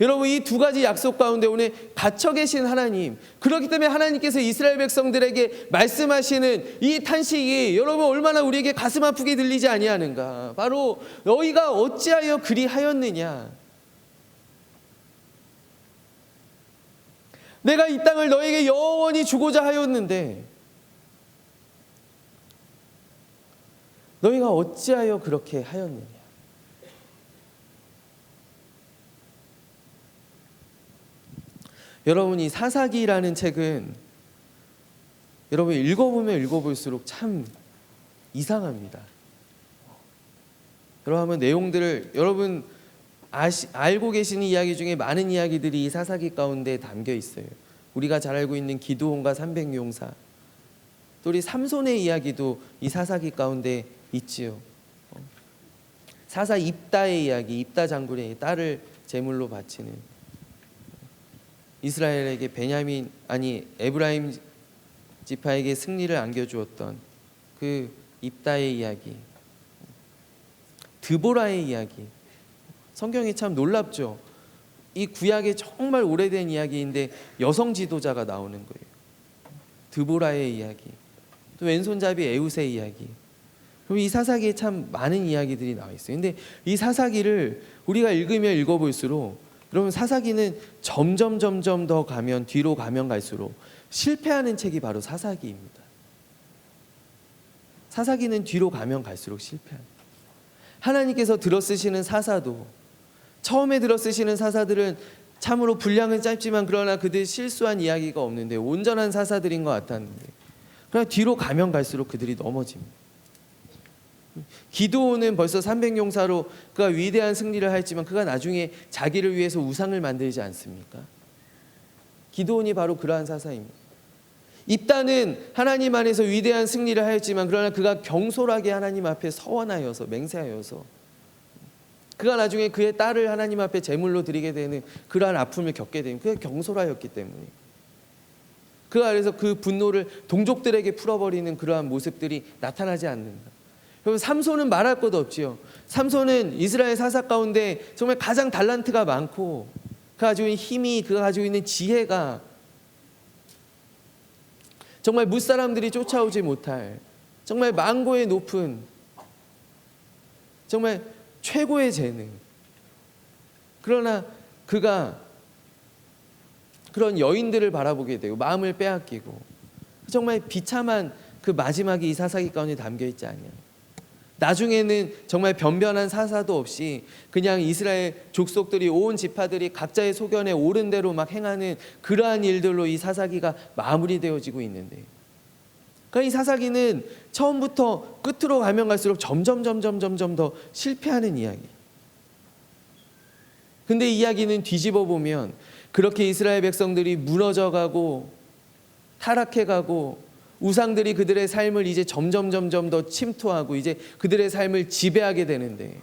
Speaker 2: 여러분, 이 두 가지 약속 가운데 오늘 갇혀 계신 하나님, 그렇기 때문에 하나님께서 이스라엘 백성들에게 말씀하시는 이 탄식이 여러분 얼마나 우리에게 가슴 아프게 들리지 아니하는가. 바로 너희가 어찌하여 그리하였느냐. 내가 이 땅을 너에게 영원히 주고자 하였는데 너희가 어찌하여 그렇게 하였느냐. 여러분, 이 사사기라는 책은 여러분 읽어보면 읽어볼수록 참 이상합니다. 여러분, 한번 내용들을 여러분 알고 계시는 이야기 중에 많은 이야기들이 이 사사기 가운데 담겨 있어요. 우리가 잘 알고 있는 기드온과 300용사, 또 우리 삼손의 이야기도 이 사사기 가운데 있지요. 사사 입다의 이야기, 입다 장군의 딸을 제물로 바치는, 이스라엘에게 에브라임 지파에게 승리를 안겨주었던 그 입다의 이야기, 드보라의 이야기. 성경이 참 놀랍죠. 이 구약에 정말 오래된 이야기인데 여성 지도자가 나오는 거예요. 드보라의 이야기, 또 왼손잡이 에웃의 이야기. 그럼 이 사사기에 참 많은 이야기들이 나와 있어요. 근데 이 사사기를 우리가 읽으면 읽어볼수록 여러분, 사사기는 점점 더 가면, 뒤로 가면 갈수록 실패하는 책이 바로 사사기입니다. 사사기는 뒤로 가면 갈수록 실패합니다. 하나님께서 들어쓰시는 사사도, 처음에 들어쓰시는 사사들은 참으로 분량은 짧지만 그러나 그들 실수한 이야기가 없는데 온전한 사사들인 것 같았는데, 그러나 뒤로 가면 갈수록 그들이 넘어집니다. 기드온은 벌써 300용사로 그가 위대한 승리를 하였지만 그가 나중에 자기를 위해서 우상을 만들지 않습니까? 기드온이 바로 그러한 사사입니다. 입다는 하나님 안에서 위대한 승리를 하였지만 그러나 그가 경솔하게 하나님 앞에 서원하여서, 맹세하여서 그가 나중에 그의 딸을 하나님 앞에 제물로 드리게 되는 그러한 아픔을 겪게 되는, 그가 경솔하였기 때문에 그가 그래서 그 분노를 동족들에게 풀어버리는 그러한 모습들이 나타나지 않는다. 여러분, 삼손은 말할 것도 없지요. 삼손은 이스라엘 사사 가운데 정말 가장 달란트가 많고 그가 가지고 있는 힘이, 그가 가지고 있는 지혜가 정말 무사람들이 쫓아오지 못할 정말 만고의 높은 정말 최고의 재능. 그러나 그가 그런 여인들을 바라보게 되고 마음을 빼앗기고 정말 비참한 그 마지막이 이 사사기 가운데 담겨 있지 않냐. 나중에는 정말 변변한 사사도 없이 그냥 이스라엘 족속들이, 온 지파들이 각자의 소견에 옳은 대로 막 행하는 그러한 일들로 이 사사기가 마무리되어지고 있는데, 그러니까 이 사사기는 처음부터 끝으로 가면 갈수록 점점 더 실패하는 이야기. 근데 이 이야기는 뒤집어 보면 그렇게 이스라엘 백성들이 무너져가고 타락해가고 우상들이 그들의 삶을 이제 점점 더 침투하고 이제 그들의 삶을 지배하게 되는데,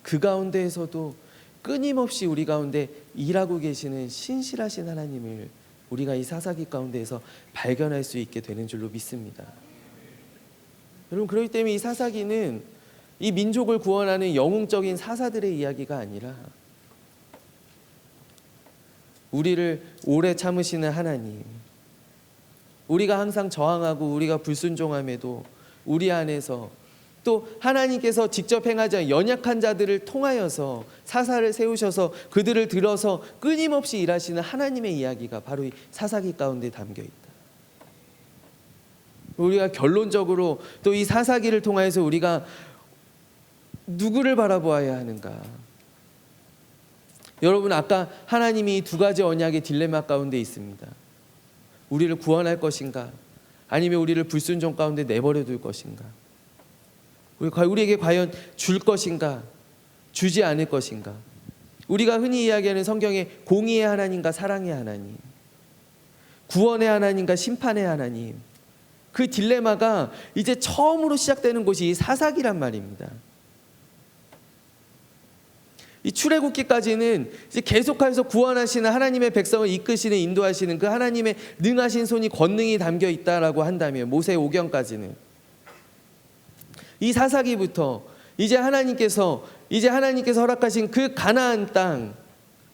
Speaker 2: 그 가운데에서도 끊임없이 우리 가운데 일하고 계시는 신실하신 하나님을 우리가 이 사사기 가운데에서 발견할 수 있게 되는 줄로 믿습니다. 여러분, 그렇기 때문에 이 사사기는 이 민족을 구원하는 영웅적인 사사들의 이야기가 아니라 우리를 오래 참으시는 하나님, 우리가 항상 저항하고 우리가 불순종함에도 우리 안에서 또 하나님께서 직접 행하지 않은 연약한 자들을 통하여서 사사를 세우셔서 그들을 들어서 끊임없이 일하시는 하나님의 이야기가 바로 이 사사기 가운데 담겨 있다. 우리가 결론적으로 또 이 사사기를 통하여서 우리가 누구를 바라보아야 하는가? 여러분, 아까 하나님이 두 가지 언약의 딜레마 가운데 있습니다. 우리를 구원할 것인가? 아니면 우리를 불순종 가운데 내버려 둘 것인가? 우리에게 과연 줄 것인가? 주지 않을 것인가? 우리가 흔히 이야기하는 성경의 공의의 하나님과 사랑의 하나님, 구원의 하나님과 심판의 하나님, 그 딜레마가 이제 처음으로 시작되는 곳이 이 사사기란 말입니다. 이 출애굽기까지는 이제 계속해서 구원하시는 하나님의 백성을 이끄시는 인도하시는 그 하나님의 능하신 손이 권능이 담겨 있다라고 한다면 모세 오경까지는 이 사사기부터 이제 하나님께서 허락하신 그 가나안 땅,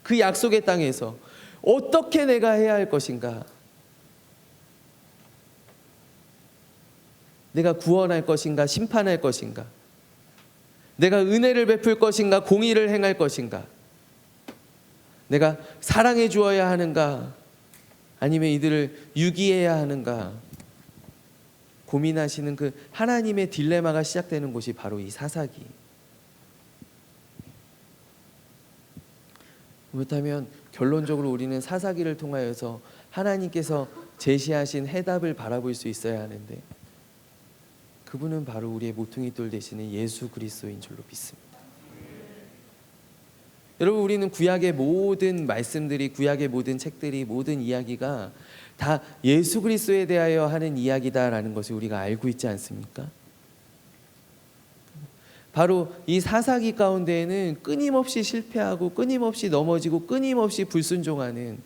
Speaker 2: 그 약속의 땅에서 어떻게 내가 해야 할 것인가? 내가 구원할 것인가? 심판할 것인가? 내가 은혜를 베풀 것인가? 공의를 행할 것인가? 내가 사랑해 주어야 하는가? 아니면 이들을 유기해야 하는가? 고민하시는 그 하나님의 딜레마가 시작되는 곳이 바로 이 사사기. 그렇다면 결론적으로 우리는 사사기를 통하여서 하나님께서 제시하신 해답을 바라볼 수 있어야 하는데, 그분은 바로 우리의 모퉁이 돌 되시는 예수 그리스도인 줄로 믿습니다. 여러분, 우리는 구약의 모든 말씀들이, 구약의 모든 책들이, 모든 이야기가 다 예수 그리스도에 대하여 하는 이야기다라는 것을 우리가 알고 있지 않습니까? 바로 이 사사기 가운데에는 끊임없이 실패하고 끊임없이 넘어지고 끊임없이 불순종하는,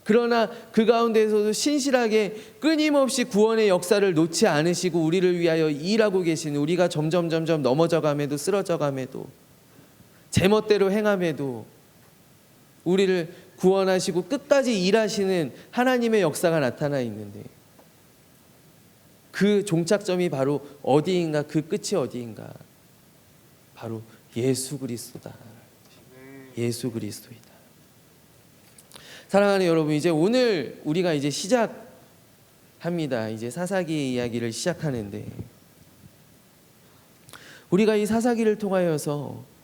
Speaker 2: 그러나 그 가운데에서도 신실하게 끊임없이 구원의 역사를 놓지 않으시고 우리를 위하여 일하고 계시는, 우리가 점점 넘어져감에도 쓰러져감에도 제멋대로 행함에도 우리를 구원하시고 끝까지 일하시는 하나님의 역사가 나타나 있는데, 그 종착점이 바로 어디인가? 그 끝이 어디인가? 바로 예수 그리스도다. 예수 그리스도이다. 사랑하는 여러분, 이제 오늘 우리가 이제 시작합니다. 이제 사사기의 이야기를 시작하는데, 우리가 이 사사기를 통하여서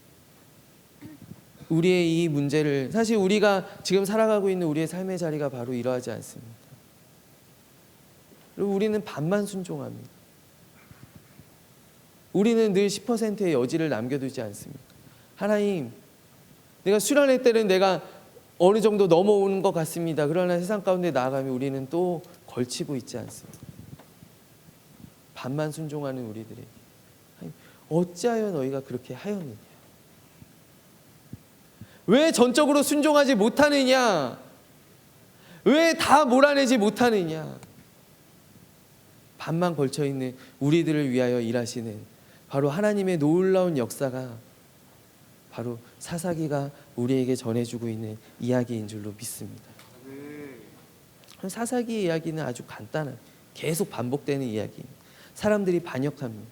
Speaker 2: 우리의 이 문제를, 사실 우리가 지금 살아가고 있는 우리의 삶의 자리가 바로 이러하지 않습니까? 그리고 우리는 반만 순종합니다. 우리는 늘 10%의 여지를 남겨두지 않습니까? 하나님, 내가 수련회 때는 내가 어느 정도 넘어오는 것 같습니다. 그러나 세상 가운데 나아가면 우리는 또 걸치고 있지 않습니까? 반만 순종하는 우리들에게 어찌하여 너희가 그렇게 하였느냐? 왜 전적으로 순종하지 못하느냐? 왜 다 몰아내지 못하느냐? 반만 걸쳐있는 우리들을 위하여 일하시는 바로 하나님의 놀라운 역사가 바로 사사기가 우리에게 전해주고 있는 이야기인 줄로 믿습니다. 사사기의 이야기는 아주 간단한, 계속 반복되는 이야기입니다. 사람들이 반역합니다.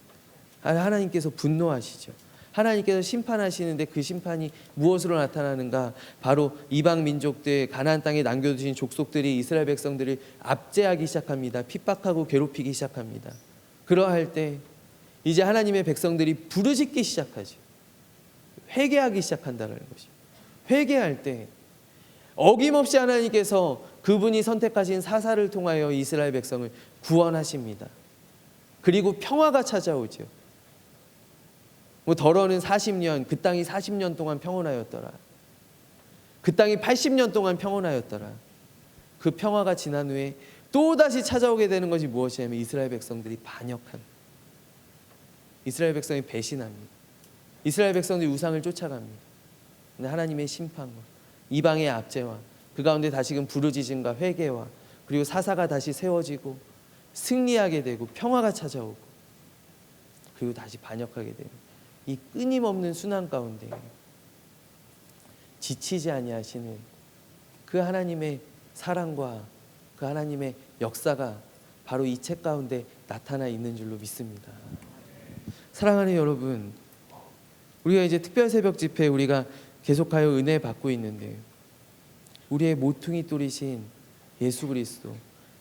Speaker 2: 하나님께서 분노하시죠. 하나님께서 심판하시는데 그 심판이 무엇으로 나타나는가? 바로 이방 민족들, 가나안 땅에 남겨두신 족속들이 이스라엘 백성들을 압제하기 시작합니다. 핍박하고 괴롭히기 시작합니다. 그러할 때 이제 하나님의 백성들이 부르짖기 시작하죠. 회개하기 시작한다는 것입니다. 회개할 때 어김없이 하나님께서 그분이 선택하신 사사를 통하여 이스라엘 백성을 구원하십니다. 그리고 평화가 찾아오죠. 더러는 40년, 그 땅이 40년 동안 평온하였더라. 그 땅이 80년 동안 평온하였더라. 그 평화가 지난 후에 또다시 찾아오게 되는 것이 무엇이냐면 이스라엘 백성들이 반역한, 이스라엘 백성이 배신합니다. 이스라엘 백성들이 우상을 쫓아갑니다. 근데 하나님의 심판과 이방의 압제와 그 가운데 다시금 부르짖음과 회개와 그리고 사사가 다시 세워지고 승리하게 되고 평화가 찾아오고 그리고 다시 반역하게 되는 이 끊임없는 순환 가운데 지치지 아니하시는 그 하나님의 사랑과 그 하나님의 역사가 바로 이 책 가운데 나타나 있는 줄로 믿습니다. 사랑하는 여러분, 우리가 이제 특별 새벽 집회 우리가 계속하여 은혜 받고 있는데 우리의 모퉁이 돌이신 예수 그리스도,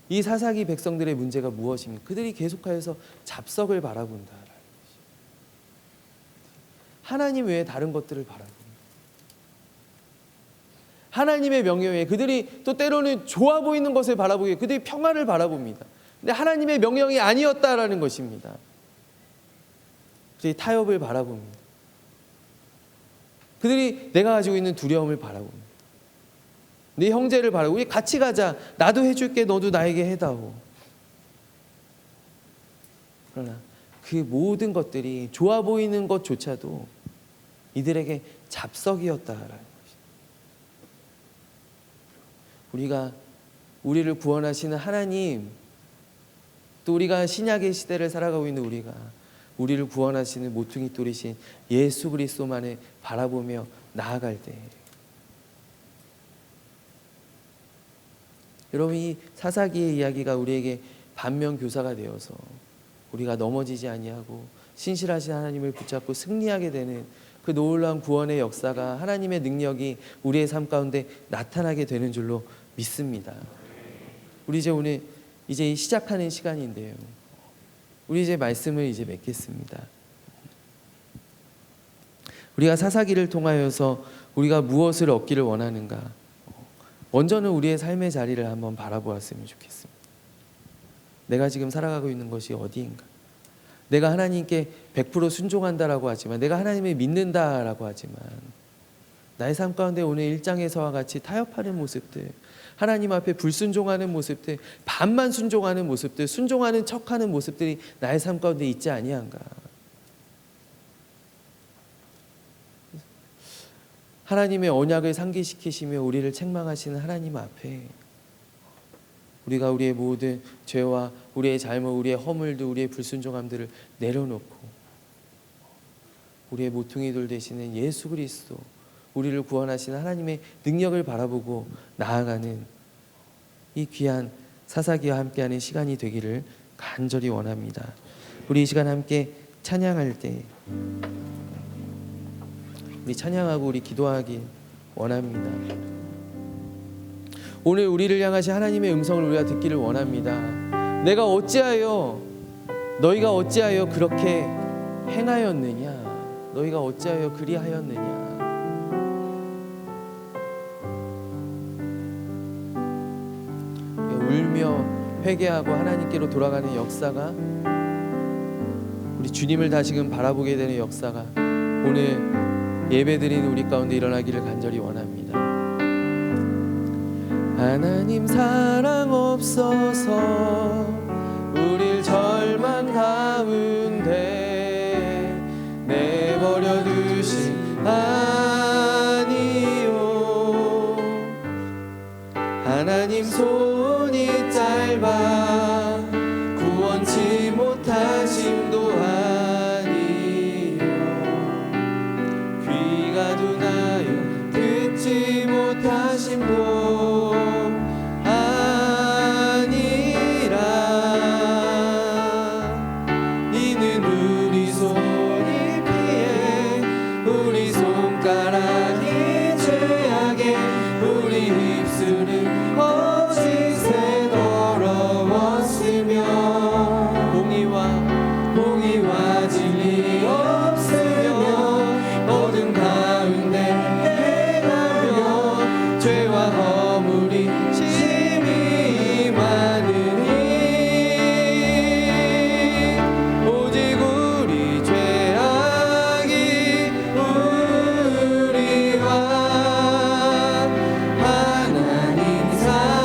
Speaker 2: 이 사사기 백성들의 문제가 무엇입니까? 그들이 계속하여서 잡석을 바라본다. 하나님 외에 다른 것들을 바라봅니다. 하나님의 명예 외에 그들이 또 때로는 좋아 보이는 것을 바라보기에 그들이 평화를 바라봅니다. 근데 하나님의 명령이 아니었다라는 것입니다. 그들이 타협을 바라봅니다. 그들이 내가 가지고 있는 두려움을 바라봅니다. 내 형제를 바라보고 우리 같이 가자. 나도 해줄게. 너도 나에게 해다오. 그러나 그 모든 것들이 좋아 보이는 것조차도 이들에게 잡석이었다라는 것입니다. 우리가 우리를 구원하시는 하나님, 또 우리가 신약의 시대를 살아가고 있는 우리가 우리를 구원하시는 모퉁이 돌이신 예수 그리스도만을 바라보며 나아갈 때, 여러분, 이 사사기의 이야기가 우리에게 반면교사가 되어서 우리가 넘어지지 아니하고 신실하신 하나님을 붙잡고 승리하게 되는 그 놀라운 구원의 역사가, 하나님의 능력이 우리의 삶 가운데 나타나게 되는 줄로 믿습니다. 우리 이제 오늘 이제 시작하는 시간인데요, 우리 이제 말씀을 이제 맺겠습니다. 우리가 사사기를 통하여서 우리가 무엇을 얻기를 원하는가? 먼저는 우리의 삶의 자리를 한번 바라보았으면 좋겠습니다. 내가 지금 살아가고 있는 것이 어디인가? 내가 하나님께 100% 순종한다라고 하지만, 내가 하나님을 믿는다라고 하지만, 나의 삶 가운데 오늘 1장에서와 같이 타협하는 모습들, 하나님 앞에 불순종하는 모습들, 반만 순종하는 모습들, 순종하는 척하는 모습들이 나의 삶 가운데 있지 아니한가? 하나님의 언약을 상기시키시며 우리를 책망하시는 하나님 앞에 우리가 우리의 모든 죄와 우리의 잘못, 우리의 허물들, 우리의 불순종함들을 내려놓고 우리의 모퉁이 돌 되시는 예수 그리스도, 우리를 구원하시는 하나님의 능력을 바라보고 나아가는 이 귀한 사사기와 함께하는 시간이 되기를 간절히 원합니다. 우리 이 시간 함께 찬양할 때 우리 찬양하고 우리 기도하기 원합니다. 오늘 우리를 향하신 하나님의 음성을 우리가 듣기를 원합니다. 내가 어찌하여, 너희가 어찌하여 그렇게 행하였느냐? 너희가 어찌하여 그리하였느냐? 울며 회개하고 하나님께로 돌아가는 역사가, 우리 주님을 다시금 바라보게 되는 역사가 오늘 예배드리는 우리 가운데 일어나기를 간절히 원합니다. 하나님 사랑 없어서 우릴 절망 가운데 내버려 두신 아니요, 하나님 손이 짧아 구원치 못하심도 아니요, 귀가 둔하여 듣지 못하심도 하나님 사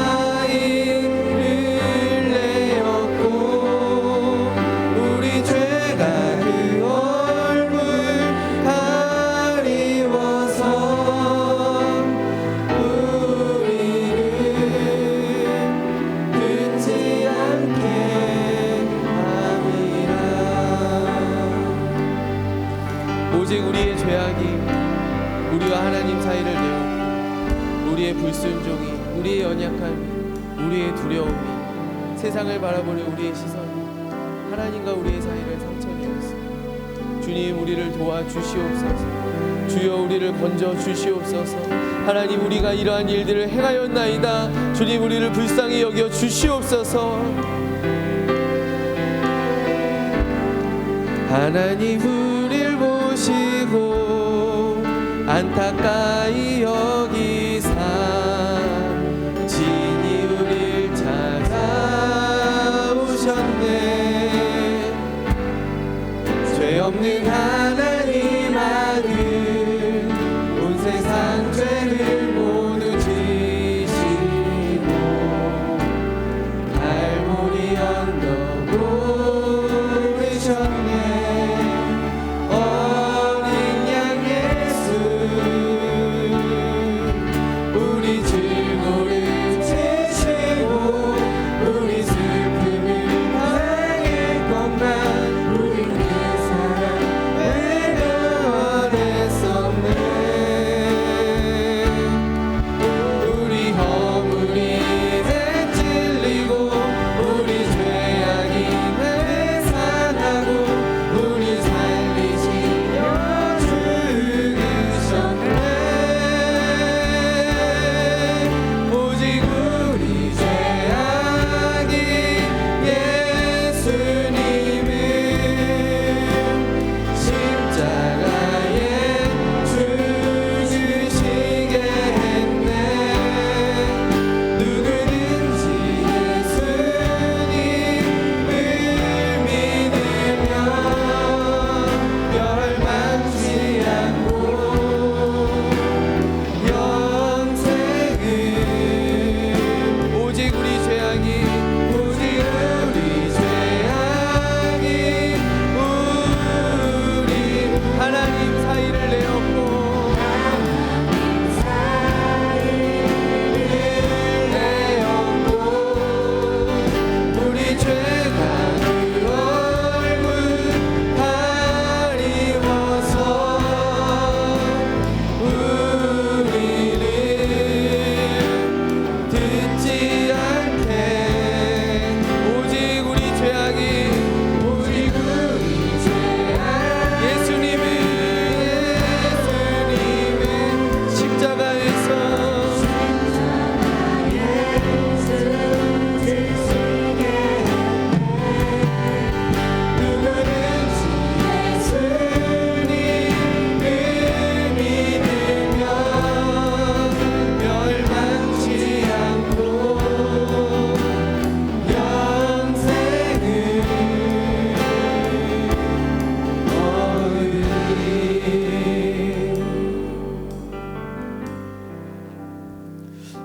Speaker 2: 우리의 연약함이, 우리의 두려움이, 세상을 바라보는 우리의 시선이 하나님과 우리의 사이를 상처내었습니다. 주님, 우리를 도와주시옵소서. 주여, 우리를 건져 주시옵소서. 하나님, 우리가 이러한 일들을 행하였나이다. 주님, 우리를 불쌍히 여겨 주시옵소서. 하나님, 우리를 보시고 안타까이 여기사 친히 우리를 찾아오셨네. 죄 없는 하나님 아들, 온 세상 죄를 모두 지시고 갈보리 언덕 오르셨네.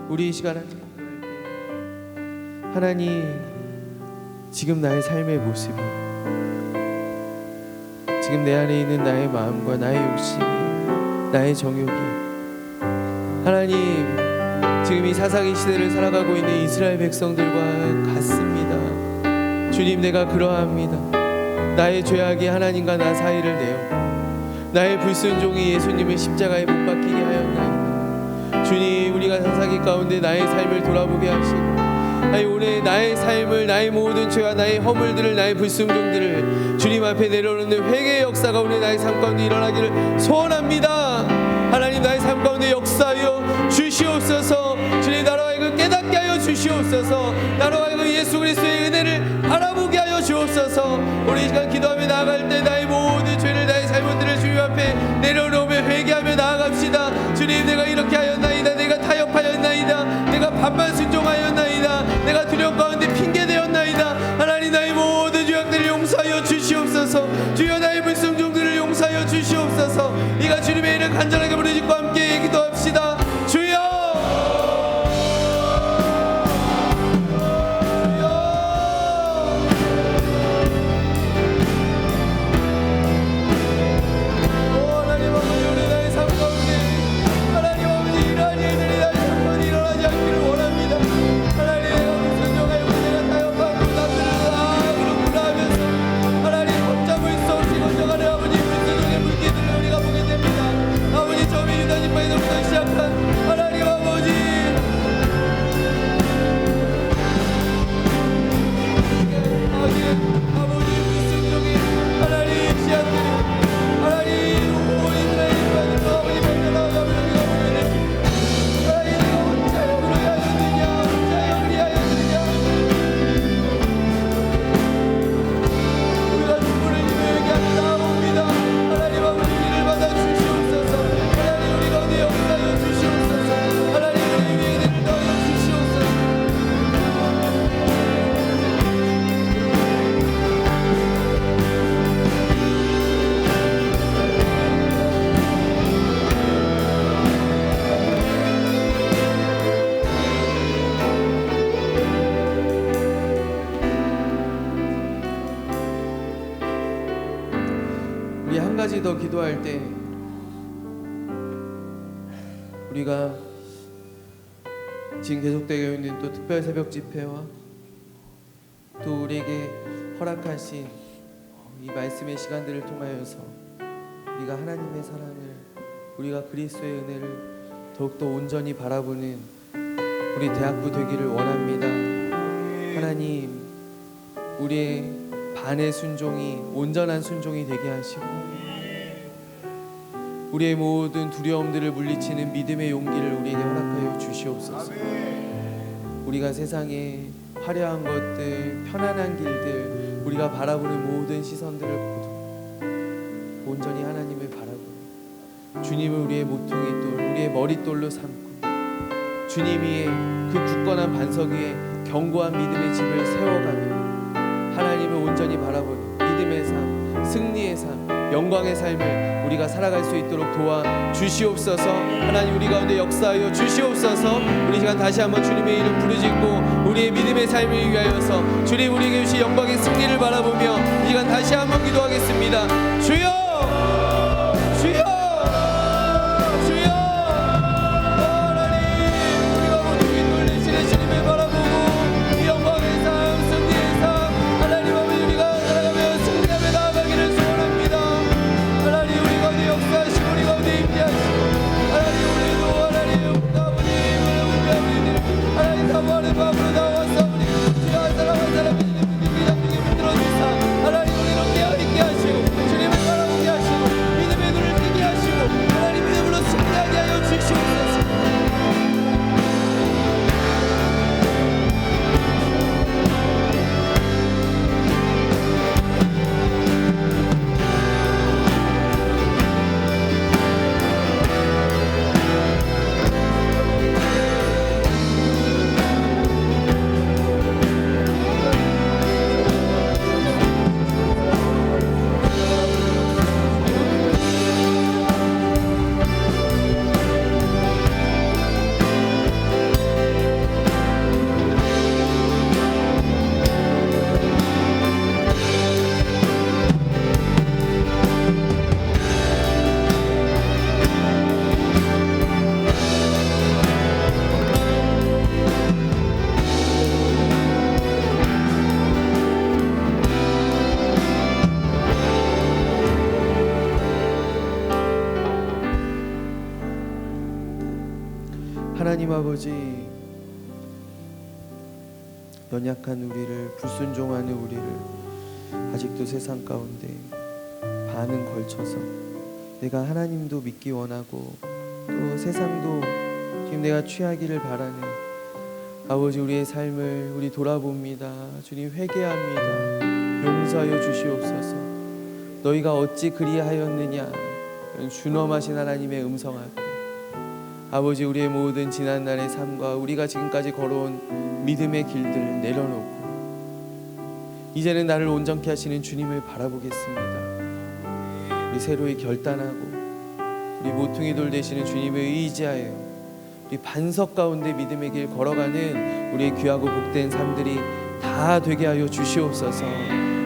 Speaker 2: 우리 이 시간 하나님, 지금 나의 삶의 모습이, 지금 내 안에 있는 나의 마음과 나의 욕심이, 나의 정욕이 하나님, 지금 이 사사기 시대를 살아가고 있는 이스라엘 백성들과 같습니다. 주님, 내가 그러합니다. 나의 죄악이 하나님과 나 사이를 내어 나의 불순종이 예수님을 십자가에 못 박히게 하였나이다. 주님, 우리가 사사기 가운데 나의 삶을 돌아보게 하시고, 아니 오늘 나의 삶을, 나의 모든 죄와 나의 허물들을, 나의 불순종들을 주님 앞에 내려놓는 회개의 역사가 오늘 나의 삶 가운데 일어나기를 소원합니다. 하나님, 나의 삶 가운데 역사하여 주시옵소서. 주님, 나로 하여금 깨닫게 하여 주시옵소서. 나로 하여금 예수 그리스도의 은혜를 바라보게 하여 주옵소서. 우리 이 시간 기도하며 나아갈 때 나의 모든 죄를, 나의 잘못들을 주님 앞에 내려놓으며 회개하며 나아갑시다. 주님, 내가 이렇게 하였나이다. 내가 타협하였나이다. 내가 반만 순종하였나이다. 내가 두려움 가운데 핑계되었나이다. 하나님, 나의 모든 죄악들을 용서하여 주시옵소서. 주여, 나의 불순종들을 용서하여 주시옵소서. 이가 주님의 이름을 간절하게 부르짖고 함께 기도합시다. 주여, 아버지, 저 믿는 가지 더 기도할 때 우리가 지금 계속되고 있는 또 특별 새벽 집회와 또 우리에게 허락하신 이 말씀의 시간들을 통하여서 우리가 하나님의 사랑을, 우리가 그리스도의 은혜를 더욱더 온전히 바라보는 우리 대학부 되기를 원합니다. 하나님, 우리의 반의 순종이 온전한 순종이 되게 하시고 우리의 모든 두려움들을 물리치는 믿음의 용기를 우리에게 허락하여 주시옵소서. 우리가 세상에 화려한 것들, 편안한 길들, 우리가 바라보는 모든 시선들을 모두 온전히 하나님을 바라보는 주님을 우리의 모퉁이 돌, 우리의 머릿돌로 삼고 주님 위에 그 굳건한 반석 위에 견고한 믿음의 집을 세워가며 하나님을 온전히 바라보는 믿음의 삶, 승리의 삶, 영광의 삶을 우리가 살아갈 수 있도록 도와 주시옵소서. 하나님, 우리 가운데 역사하여 주시옵소서. 우리 시간 다시 한번 주님의 이름 부르짖고 우리의 믿음의 삶을 위하여서 주님 우리에게 주신 영광의 승리를 바라보며 이 시간 다시 한번 기도하겠습니다. 주여! 주여! 하나님 아버지, 연약한 우리를, 불순종하는 우리를 아직도 세상 가운데 반은 걸쳐서 내가 하나님도 믿기 원하고 또 세상도 지금 내가 취하기를 바라는 아버지, 우리의 삶을 우리 돌아봅니다. 주님, 회개합니다. 용서하여 주시옵소서. 너희가 어찌 그리하였느냐, 준엄하신 하나님의 음성 앞에 아버지, 우리의 모든 지난날의 삶과 우리가 지금까지 걸어온 믿음의 길들을 내려놓고 이제는 나를 온전케 하시는 주님을 바라보겠습니다. 우리 새로이 결단하고 우리 모퉁이 돌 되시는 주님을 의지하여 우리 반석 가운데 믿음의 길 걸어가는 우리의 귀하고 복된 삶들이 다 되게 하여 주시옵소서.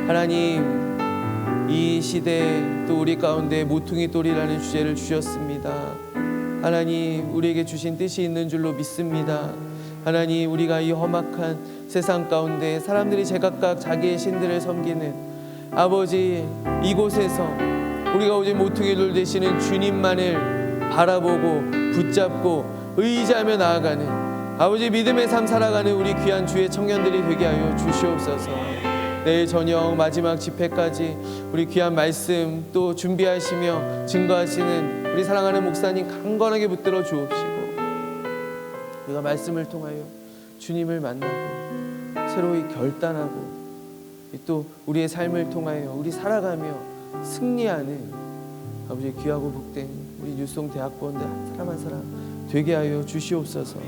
Speaker 2: 하나님, 이 시대에 또 우리 가운데 모퉁이 돌이라는 주제를 주셨습니다. 하나님, 우리에게 주신 뜻이 있는 줄로 믿습니다. 하나님, 우리가 이 험악한 세상 가운데 사람들이 제각각 자기의 신들을 섬기는 아버지, 이곳에서 우리가 오직 모퉁이돌 되시는 주님만을 바라보고 붙잡고 의지하며 나아가는 아버지, 믿음의 삶 살아가는 우리 귀한 주의 청년들이 되게 하여 주시옵소서. 내일 저녁 마지막 집회까지 우리 귀한 말씀 또 준비하시며 증거하시는 우리 사랑하는 목사님 강건하게 붙들어 주옵시고 우리가 말씀을 통하여 주님을 만나고 새로이 결단하고 또 우리의 삶을 통하여 우리 살아가며 승리하는 아버지, 귀하고 복된 우리 뉴송 대학부원들 한 사람 한 사람 되게 하여 주시옵소서.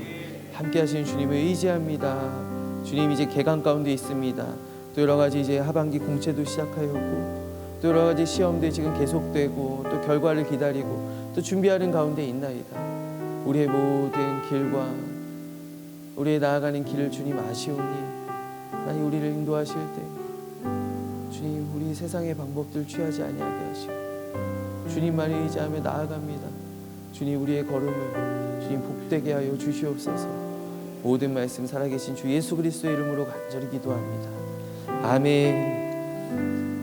Speaker 2: 함께 하시는 주님을 의지합니다. 주님, 이제 개강 가운데 있습니다. 또 여러 가지 이제 하반기 공채도 시작하였고 또 여러 가지 시험들이 지금 계속되고 또 결과를 기다리고 또 준비하는 가운데 있나이다. 우리의 모든 길과 우리의 나아가는 길을 주님 아시오니 하나님, 우리를 인도하실 때 주님, 우리 세상의 방법들 취하지 아니하게 하시고 주님만을 의지하며 나아갑니다. 주님 우리의 걸음을 주님 복되게 하여 주시옵소서. 모든 말씀 살아계신 주 예수 그리스도의 이름으로 간절히 기도합니다. 아멘.